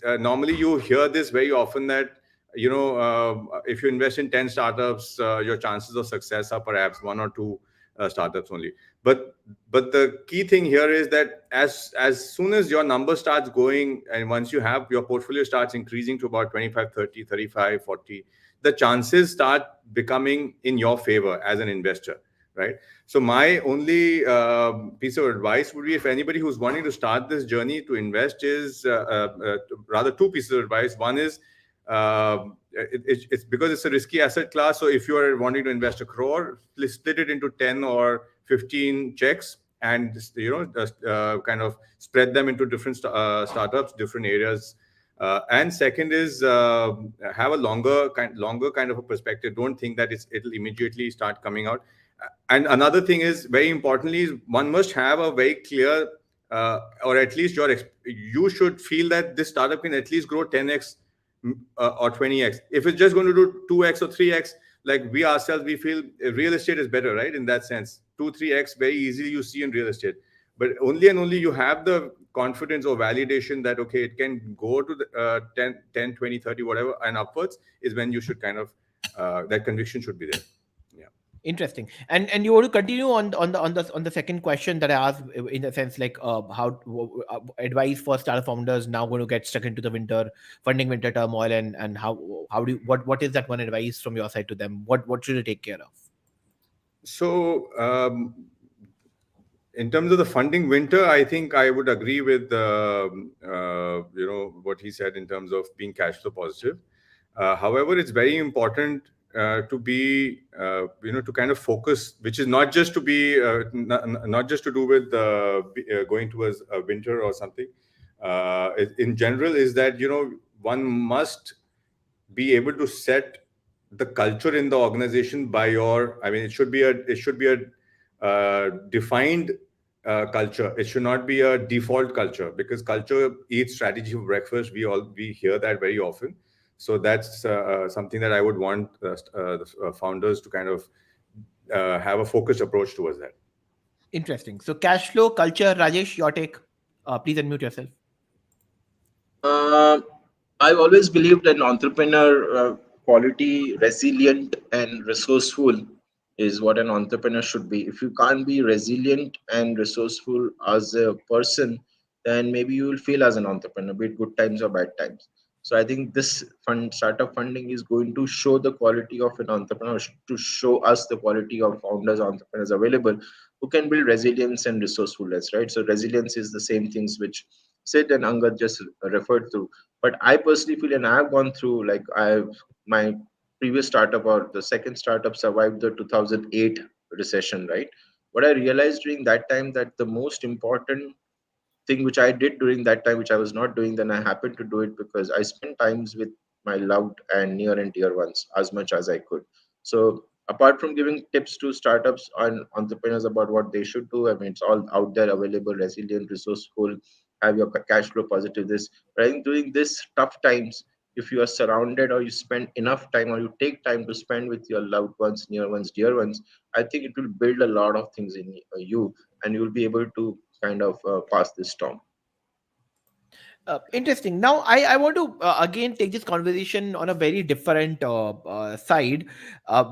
normally you hear this very often that if you invest in 10 startups, your chances of success are perhaps 1 or 2 startups only. But the key thing here is that as soon as your number starts going, and once you have your portfolio starts increasing to about 25, 30, 35, 40, the chances start becoming in your favor as an investor, right? So my only piece of advice would be, if anybody who's wanting to start this journey to invest, is rather 2 pieces of advice. One is, it's because it's a risky asset class. So if you are wanting to invest 1 crore, please split it into 10 or 15 checks, and just kind of spread them into different startups, different areas. And second is, have a longer kind of a perspective. Don't think that it'll immediately start coming out. And another thing is, very importantly, is one must have a very clear, or at least you should feel that this startup can at least grow 10x, or 20x. If it's just going to do 2x or 3x, like we ourselves, we feel real estate is better, right? In that sense, 2 3x very easily you see in real estate. But only and only you have the confidence or validation that, okay, it can go to the 10 20 30 whatever and upwards, is when you should kind of that conviction should be there. Yeah. Interesting. And you want to continue on the second question that I asked, in the sense like, advice for startup founders now going to get stuck into the winter turmoil, and how do you, what is that one advice from your side to them? What should they take care of? So, in terms of the funding winter, I think I would agree with what he said in terms of being cash flow positive. However, it's very important to be to kind of focus, which is not just to be not just to do with going towards a winter or something. In general, is that one must be able to set the culture in the organization by your, I mean, it should be a defined culture. It should not be a default culture, because culture eats strategy for breakfast. We hear that very often. So that's something that I would want the founders to kind of have a focused approach towards that. Interesting. So cash flow culture, Rajesh, your take. Please unmute yourself. Uh, I've always believed an entrepreneur quality, resilient and resourceful is what an entrepreneur should be. If you can't be resilient and resourceful as a person, then maybe you will fail as an entrepreneur, be it good times or bad times. So I think this startup funding is going to show the quality of an entrepreneur, to show us the quality of founders, entrepreneurs available who can build resilience and resourcefulness, right? So resilience is the same things which Sid and Angad just referred to. But I personally feel, and I've gone through, like, my previous startup, or the second startup, survived the 2008 recession, right? What I realized during that time, that the most important thing which I did during that time, which I was not doing, then I happened to do it because I spent times with my loved and near and dear ones as much as I could. So apart from giving tips to startups and entrepreneurs about what they should do, I mean, it's all out there available: resilient, resourceful, have your cash flow positive. This, but I think during this tough times, if you are surrounded, or you spend enough time, or you take time to spend with your loved ones, near ones, dear ones, I think it will build a lot of things in you, and you will be able to kind of pass this storm. Interesting. Now, I want to again take this conversation on a very different side.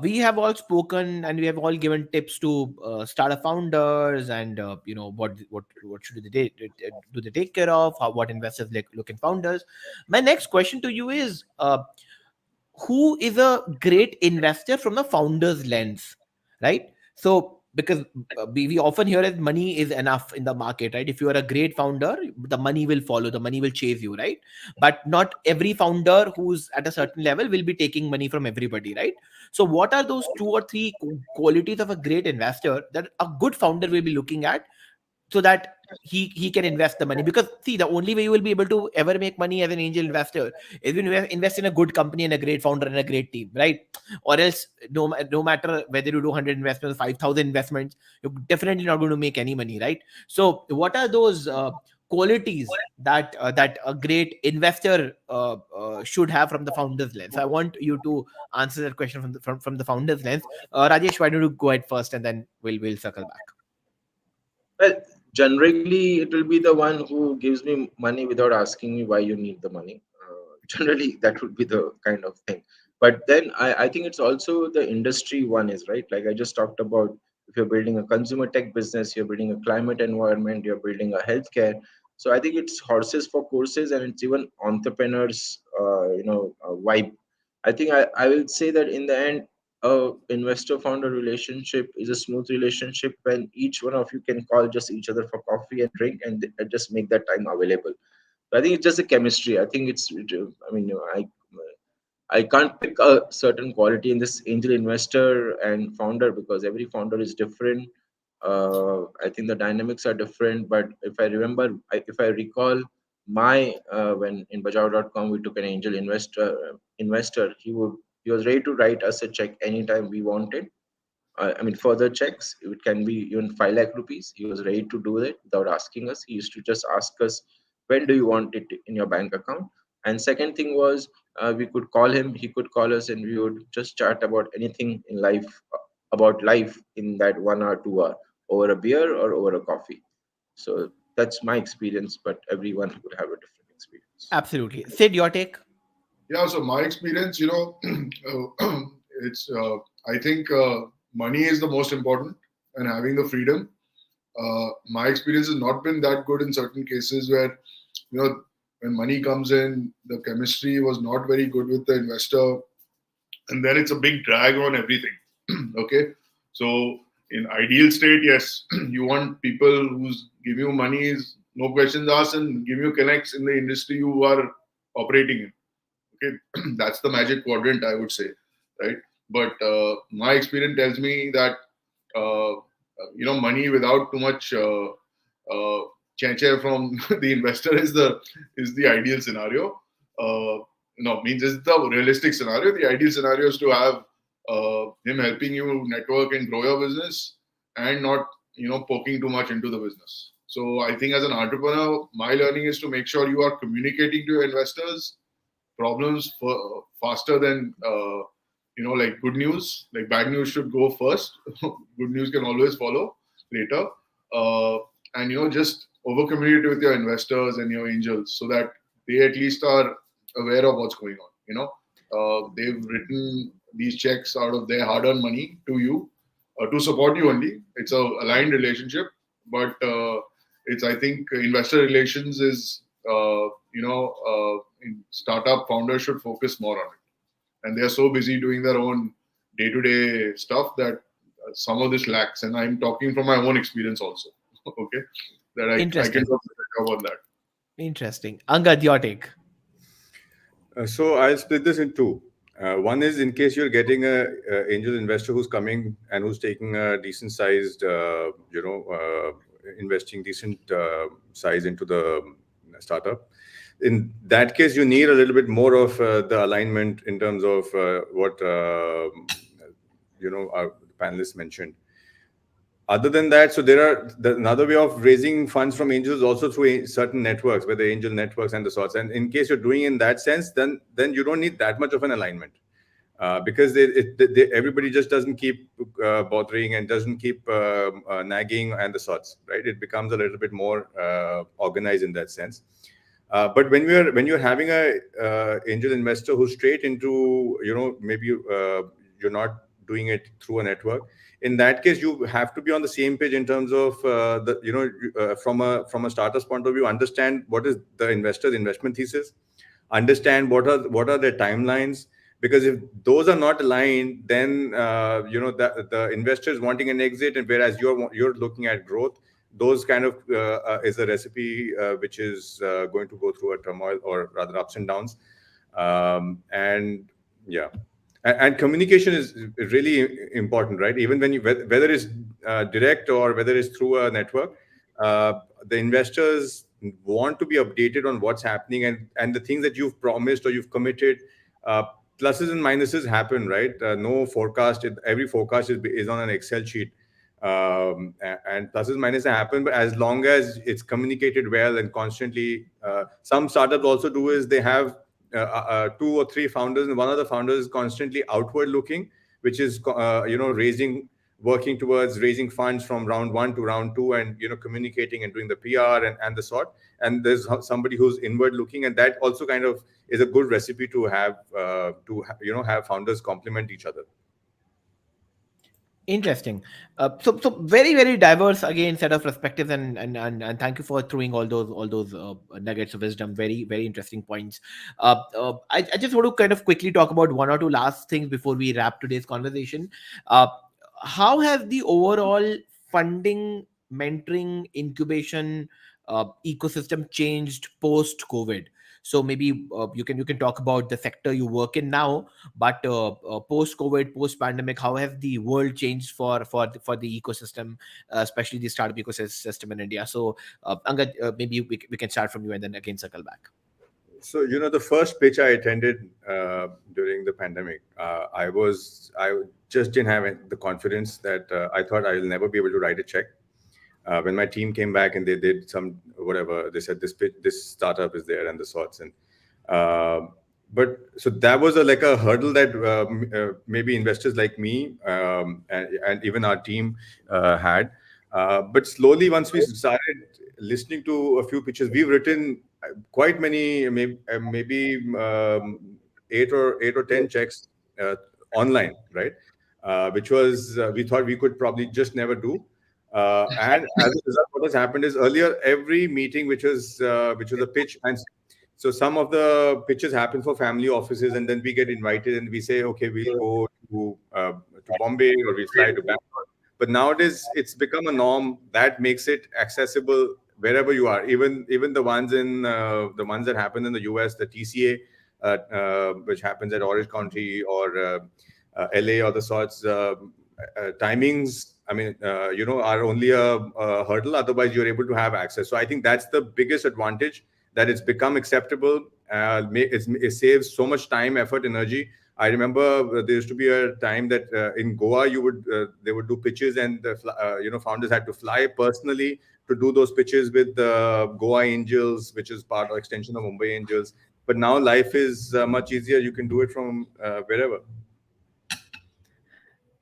We have all spoken and we have all given tips to startup founders, and what should do they take care of? What investors look in founders. My next question to you is, who is a great investor from the founder's lens, right? So because we often hear that money is enough in the market, right? If you are a great founder, the money will follow, the money will chase you, right? But not every founder who's at a certain level will be taking money from everybody, right? So what are those two or three qualities of a great investor that a good founder will be looking at, so that he can invest the money? Because see, the only way you will be able to ever make money as an angel investor is when you invest in a good company and a great founder and a great team, right? Or else, no matter whether you do 100 investments, 5,000 investments, you're definitely not going to make any money, right? So what are those qualities that a great investor should have from the founder's lens? I want you to answer that question from the founder's lens. Rajesh, why don't you go ahead first, and then we'll circle back. Well, generally, it will be the one who gives me money without asking me why you need the money. Generally, that would be the kind of thing. But then I think it's also the industry one is right. Like I just talked about, if you're building a consumer tech business, you're building a climate environment, you're building a healthcare. So I think it's horses for courses, and it's even entrepreneurs, vibe. I think I will say that in the end, a investor founder relationship is a smooth relationship when each one of you can call just each other for coffee and drink, and just make that time available. So I think it's just a chemistry. I think I mean, I can't pick a certain quality in this angel investor and founder, because every founder is different. I think the dynamics are different. But if I recall, when in Bajao.com we took an angel investor, he was ready to write us a check anytime we wanted. I mean, further checks, it can be even 5 lakh rupees. He was ready to do it without asking us. He used to just ask us, when do you want it in your bank account? And second thing was, we could call him, he could call us, and we would just chat about anything in life, about life in that 1 hour, 2 hour, over a beer or over a coffee. So that's my experience, but everyone would have a different experience. Absolutely. Sid, your take? Yeah, so my experience, it's I think money is the most important, and having the freedom. My experience has not been that good in certain cases where, when money comes in, the chemistry was not very good with the investor, and then it's a big drag on everything. Okay, so in ideal state, yes, you want people who's give you money, is no questions asked, and give you connects in the industry you are operating in. Okay, that's the magic quadrant, I would say, right? But my experience tells me that money without too much chenche from the investor is the ideal scenario. No, means it's the realistic scenario. The ideal scenario is to have him helping you network and grow your business, and not poking too much into the business. So I think as an entrepreneur, my learning is to make sure you are communicating to your investors problems faster than like good news. Like bad news should go first. Good news can always follow later. And just over communicate with your investors and your angels, so that they at least are aware of what's going on. They've written these checks out of their hard-earned money to you, to support you only. It's a aligned relationship, but it's, I think, investor relations is in startup founders should focus more on it, and they're so busy doing their own day-to-day stuff that some of this lacks. And I'm talking from my own experience also. Okay, that I can talk about that. Interesting. Angad, your take? So I'll split this in two. One is, in case you're getting a angel investor who's coming and who's taking a decent sized, investing decent size into the startup. In that case, you need a little bit more of the alignment in terms of what our panelists mentioned. Other than that, so another way of raising funds from angels is also through certain networks, whether angel networks and the sorts. And in case you're doing in that sense, then you don't need that much of an alignment, because everybody just doesn't keep bothering and doesn't keep nagging and the sorts, right? It becomes a little bit more organized in that sense. But when you're having a angel investor who's straight into, maybe you're not doing it through a network. In that case, you have to be on the same page in terms of from a starter's point of view, understand what is the investor's investment thesis, understand what are their timelines, because if those are not aligned, then the investor is wanting an exit, and whereas you're looking at growth, those kind of is a recipe which is going to go through a turmoil, or rather ups and downs. And yeah, and communication is really important, right? Even when you, whether it's direct or whether it's through a network, the investors want to be updated on what's happening, and the things that you've promised or you've committed. uh, Pluses and minuses happen, right? No forecast, every forecast is on an Excel sheet. And pluses minuses happen, but as long as it's communicated well and constantly, some startups also do is they have two or three founders, and one of the founders is constantly outward looking, which is working towards raising funds from round one to round two, and communicating and doing the PR and the sort. And there's somebody who's inward looking, and that also kind of is a good recipe to have have founders complement each other. Interesting. So very very diverse again set of perspectives, and thank you for throwing all those nuggets of wisdom. Very very interesting points. I just want to kind of quickly talk about one or two last things before we wrap today's conversation. Uh, how has the overall funding, mentoring, incubation ecosystem changed post COVID? So maybe you can talk about the sector you work in now, but post COVID, post pandemic, how has the world changed for the ecosystem, especially the startup ecosystem in India? So Angad, maybe we can start from you and then again circle back. So, the first pitch I attended during the pandemic, I just didn't have the confidence that I thought I will never be able to write a check. When my team came back and they did some whatever, they said this startup is there and the sorts. And uh, but so that was like a hurdle that maybe investors like me, and even our team had. But slowly, once we started listening to a few pitches, we've written quite many, maybe 8 or 10 checks online, right? Which was we thought we could probably just never do. And as a result, what has happened is earlier every meeting, which was a pitch, and so some of the pitches happen for family offices, and then we get invited, and we say, okay, we'll go to Bombay, or we fly to Bangalore. But nowadays, it's become a norm that makes it accessible wherever you are. Even the ones that happen in the US, the TCA, which happens at Orange County, or LA, or the sorts. Timings, I mean, are only a hurdle. Otherwise, you're able to have access. So I think that's the biggest advantage, that it's become acceptable. It saves so much time, effort, energy. I remember there used to be a time that in Goa, they would do pitches, and founders had to fly personally to do those pitches with the Goa Angels, which is part or extension of Mumbai Angels. But now life is much easier. You can do it from wherever.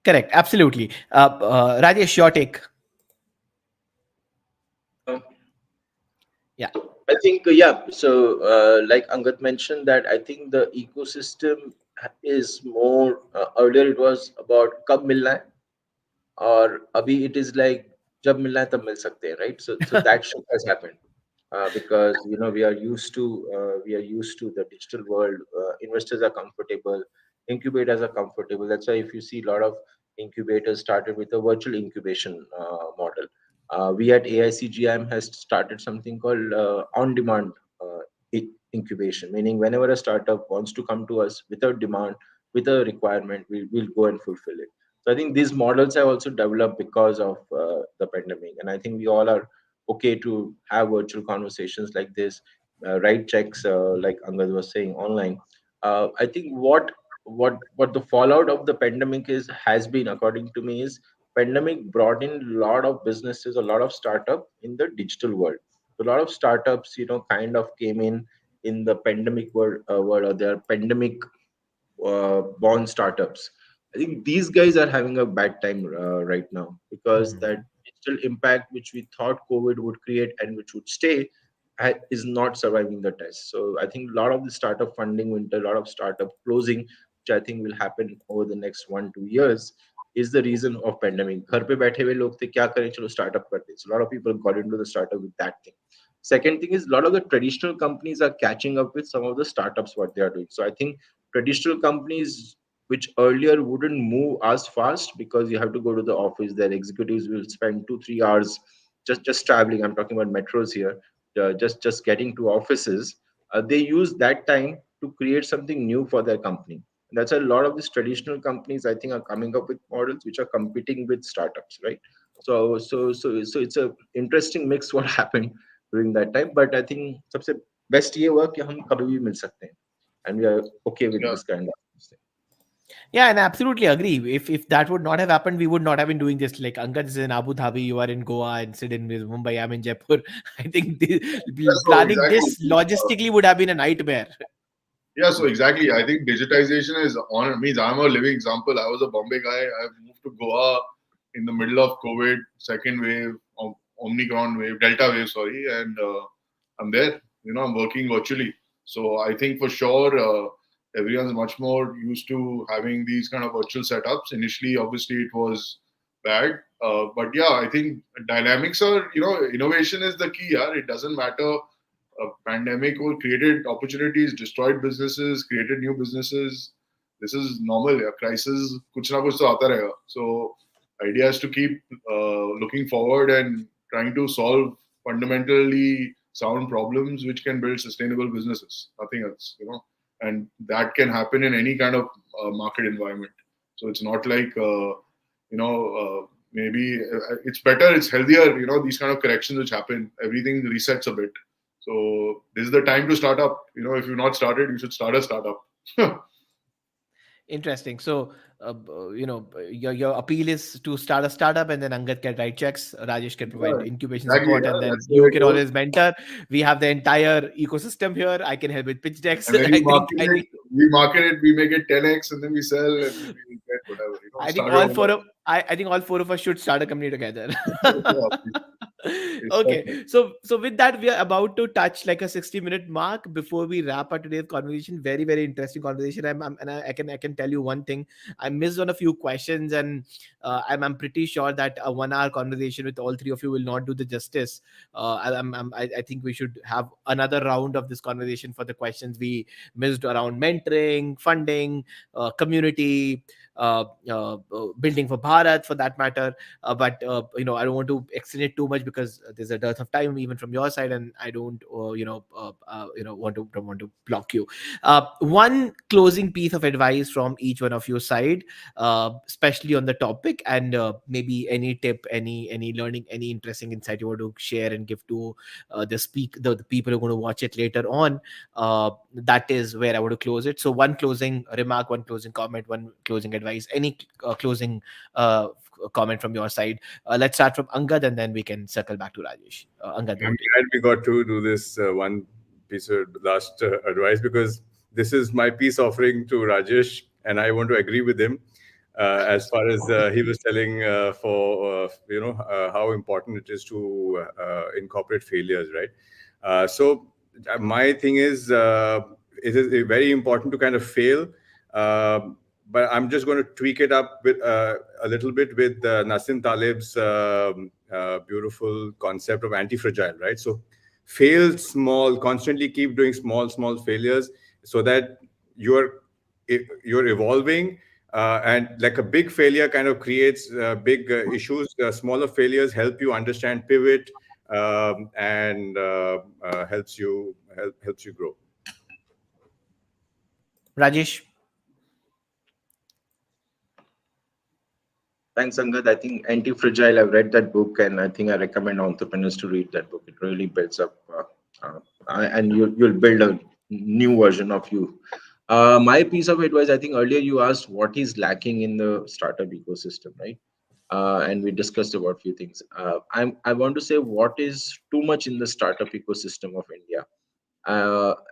Correct, absolutely. Rajesh, your take. Uh, Yeah. I think, yeah. So, like Angad mentioned, that I think the ecosystem is more. Earlier, it was about कब मिलना है, और अभी it is like जब मिलना है तब मिल सकते हैं, right? So that shift has happened. Because we are used to the digital world. Investors are comfortable, incubators are comfortable. That's why if you see a lot of incubators started with a virtual incubation model. We at AICGIM has started something called on-demand incubation, meaning whenever a startup wants to come to us with a demand, with a requirement, we'll go and fulfill it. So I think these models have also developed because of the pandemic, and I think we all are okay to have virtual conversations like this, write checks, like Angad was saying, online. I think what the fallout of the pandemic has been, according to me, is pandemic brought in a lot of businesses, a lot of startup in the digital world. A lot of startups, kind of came in the pandemic world, or their pandemic born startups. I think these guys are having a bad time right now, because Mhm. that digital impact which we thought COVID would create and which would stay, is not surviving the test. So I think a lot of the startup funding winter, a lot of startup closing, which I think will happen over the next 1-2 years, is the reason of pandemic. घर पे बैठे हुए लोग थे क्या करें चलो startup करते हैं. So a lot of people got into the startup with that thing. Second thing is a lot of the traditional companies are catching up with some of the startups what they are doing. So I think traditional companies which earlier wouldn't move as fast because you have to go to the office, their executives will spend 2-3 hours just traveling. I'm talking about metros here, just getting to offices. They use that time to create something new for their company. And that's a lot of these traditional companies I think are coming up with models which are competing with startups, right? So it's a interesting mix what happened during that time. But I think सबसे best ये हुआ कि हम कभी भी मिल सकते हैं, and we are okay with Yeah. this kind of thing. Yeah, and I absolutely agree. If that would not have happened, we would not have been doing this. Like Angad is in Abu Dhabi, you are in Goa, and Sid in Mumbai, I'm in Jaipur. I think Yeah, so planning exactly. this logistically would have been a nightmare. Yeah, so exactly. I think digitization is on means I'm a living example. I was a Bombay guy. I moved to Goa in the middle of COVID, second wave, Omicron wave, Delta wave, sorry, and I'm there. I'm working virtually. So I think for sure everyone's much more used to having these kind of virtual setups. Initially, obviously, it was bad, but yeah, I think dynamics are innovation is the key. Yeah, it doesn't matter a pandemic or created opportunities, destroyed businesses, created new businesses. This is normal. A crisis, kuch na kuch to aata rahega. So, idea is to keep looking forward and trying to solve fundamentally sound problems which can build sustainable businesses. Nothing else. And that can happen in any kind of market environment. So it's not like maybe it's better, it's healthier. These kind of corrections which happen, everything resets a bit. So this is the time to start up. If you've not started, you should start a startup. Interesting. So, your appeal is to start a startup, and then Angad can write checks. Rajesh can provide Yeah, incubation exactly. support, Yeah, and then that's the you way it can goes. always mentor. We have the entire ecosystem here. I can help with pitch decks. And then I think, I think, we make it 10x, and then we sell, and then we get whatever. I think Start it all on four of I think all four of us should start a company together. yeah, it's perfect. So with that, we are about to touch like a 60-minute mark before we wrap up today's conversation. Very, very interesting conversation. I can tell you one thing. I missed on a few questions, and I'm pretty sure that a 1 hour conversation with all three of you will not do the justice. I think we should have another round of this conversation for the questions we missed around mentoring, funding, community, building for Bharat for that matter. But I don't want to extend it too much because there's a dearth of time even from your side, and I don't want to block you. One closing piece of advice from each one of your side, especially on the topic, and maybe any tip, any learning, any interesting insight you want to share and give to the people who are going to watch it later on. That is where I want to close it. So one closing remark, one closing comment, one closing advice, any closing comment from your side. Let's start from Angad, and then we can circle back to Rajesh. Angad, over I'm to you. glad we got to do this one piece of last advice, because this is my peace offering to Rajesh, and I want to agree with him as far as he was telling for how important it is to incorporate failures, right? My thing is, it is very important to kind of fail. But I'm just going to tweak it up with a little bit with Nassim Taleb's beautiful concept of anti-fragile, right? So fail small, constantly keep doing small failures, so that you're you're evolving. And like a big failure kind of creates big issues. Smaller failures help you understand, pivot, and helps you grow. Rajesh. Thanks, Angad. I think Anti-Fragile, I've read that book, and I think I recommend entrepreneurs to read that book. It really builds up, and you'll build a new version of you. My piece of advice, I think earlier you asked what is lacking in the startup ecosystem, right? And we discussed about a few things. I want to say what is too much in the startup ecosystem of India,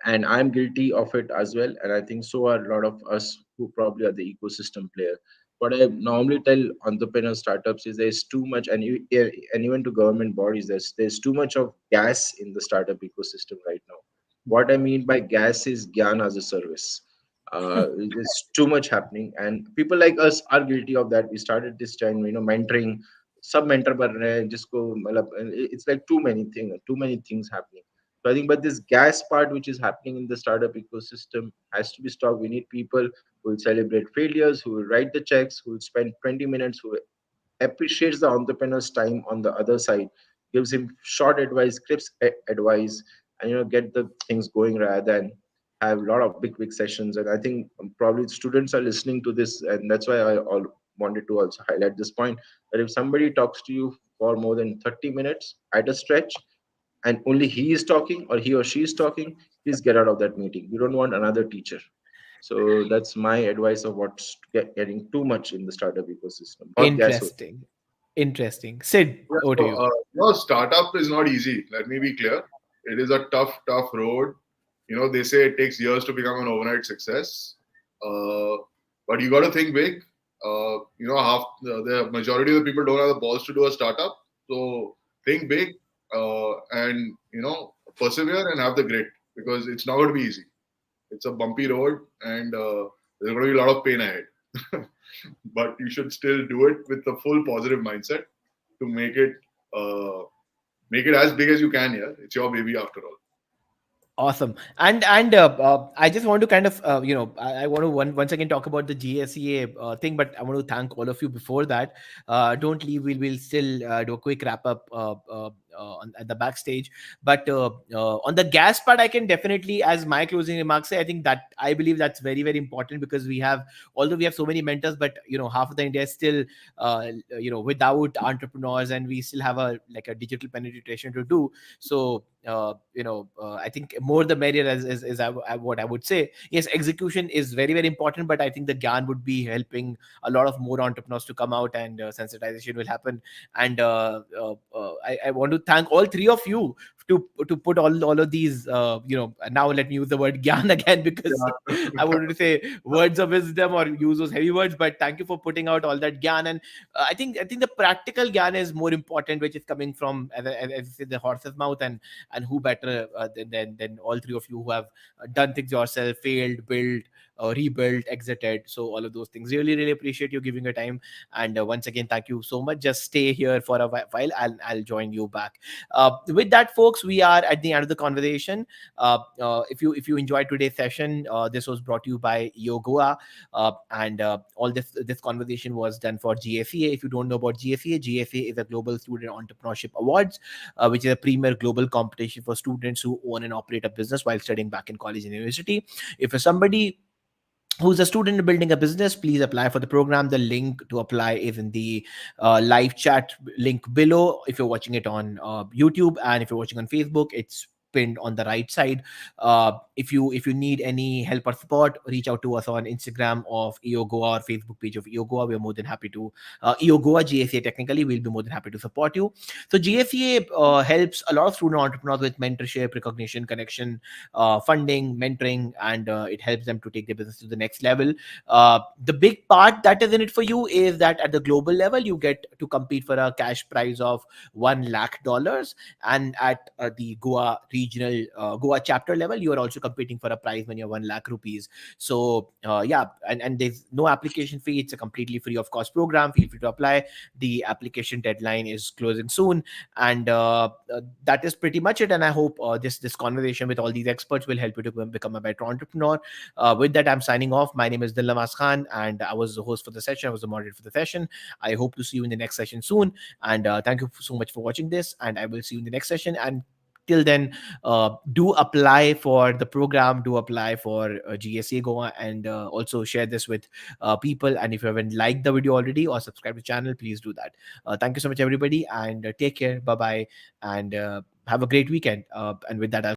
and I'm guilty of it as well. And I think so are a lot of us who probably are the ecosystem player. what I normally tell entrepreneur startups is there's too much, and even to government bodies, there's too much of gas in the startup ecosystem right now. What I mean by gas is gyan as a service. There's too much happening, and people like us are guilty of that. We started this time, mentoring, sub mentor, but just go. It's like too many things happening. So I think, but this gas part, which is happening in the startup ecosystem, has to be stopped. We need people who will celebrate failures, who will write the checks, who will spend 20 minutes, who appreciates the entrepreneur's time on the other side, gives him short advice, crisp advice, and get the things going rather than have a lot of big sessions. And I think probably students are listening to this, and that's why I all wanted to also highlight this point that if somebody talks to you for more than 30 minutes at a stretch, and only he is talking or he or she is talking, please get out of that meeting. You don't want another teacher. So that's my advice of what's getting too much in the startup ecosystem or gas. Interesting. Interesting. Sid, Yeah, over to you. startup is not easy. Let me be clear. It is a tough road. They say it takes years to become an overnight success. Uh, but you got to think big. Half the majority of the people don't have the balls to do a startup. So think big, and persevere and have the grit, because it's not going to be easy. It's a bumpy road, and there's going to be a lot of pain ahead. But you should still do it with the full positive mindset to uh, make it as big as you can. Yeah, it's your baby after all. Awesome. And I just want to kind of I want to once again talk about the GSEA thing, but I want to thank all of you before that. Don't leave. We'll still do a quick wrap up at the backstage. But on the gas part, I can definitely, as my closing remarks say, I think that I believe that's very very important, because we have, although we have so many mentors, but half of the India is still without entrepreneurs, and we still have a digital penetration to do. So I think more the merrier, what I would say. Yes, execution is very very important, but I think the gyan would be helping a lot of more entrepreneurs to come out, and sensitization will happen. And I want to thank all three of you to put all of these now let me use the word gyan again, because I wanted to say words of wisdom or use those heavy words, but thank you for putting out all that gyan. And I think the practical gyan is more important, which is coming from, as I said, the horse's mouth. And who better than all three of you who have done things yourself, failed, built, rebuilt, exited. So all of those things, really really appreciate you giving your time. And once again, thank you so much. Just stay here for a while. I'll join you back. With that, folks, we are at the end of the conversation. If you enjoyed today's session, this was brought to you by Goa, and all this conversation was done for GSEA. If you don't know about GSEA is a Global Student Entrepreneurship Awards, which is a premier global competition for students who own and operate a business while studying back in college and university. If you're somebody who's a student building a business, please apply for the program. The link to apply is in the live chat link below, if you're watching it on YouTube, and if you're watching on Facebook, it's pinned on the right side. If you need any help or support, reach out to us on Instagram of EOGoa or Facebook page of EOGoa. We're more than happy to EOGoa GSA, technically we'll be more than happy to support you. So GSA helps a lot of student entrepreneurs with mentorship, recognition, connection, funding, mentoring, and it helps them to take their business to the next level. The big part that is in it for you is that at the global level, you get to compete for a cash prize of $1 lakh, and at the Goa regional Goa chapter level, you are also competing for a prize when you're 1 lakh rupees. So yeah, and there's no application fee. It's a completely free of cost program. Feel free to apply. The application deadline is closing soon, and that is pretty much it. And I hope this conversation with all these experts will help you to become a better entrepreneur. With that, I'm signing off. My name is Dilnawaz Khan, and I was the host for the session. I was the moderator for the session. I hope to see you in the next session soon. And thank you so much for watching this. And I will see you in the next session. And till then, do apply for the program, do apply for GSA Goa, and also share this with people. And if you haven't liked the video already or subscribed to the channel, please do that. Thank you so much, everybody, and take care. Bye bye, and have a great weekend. And with that, I'll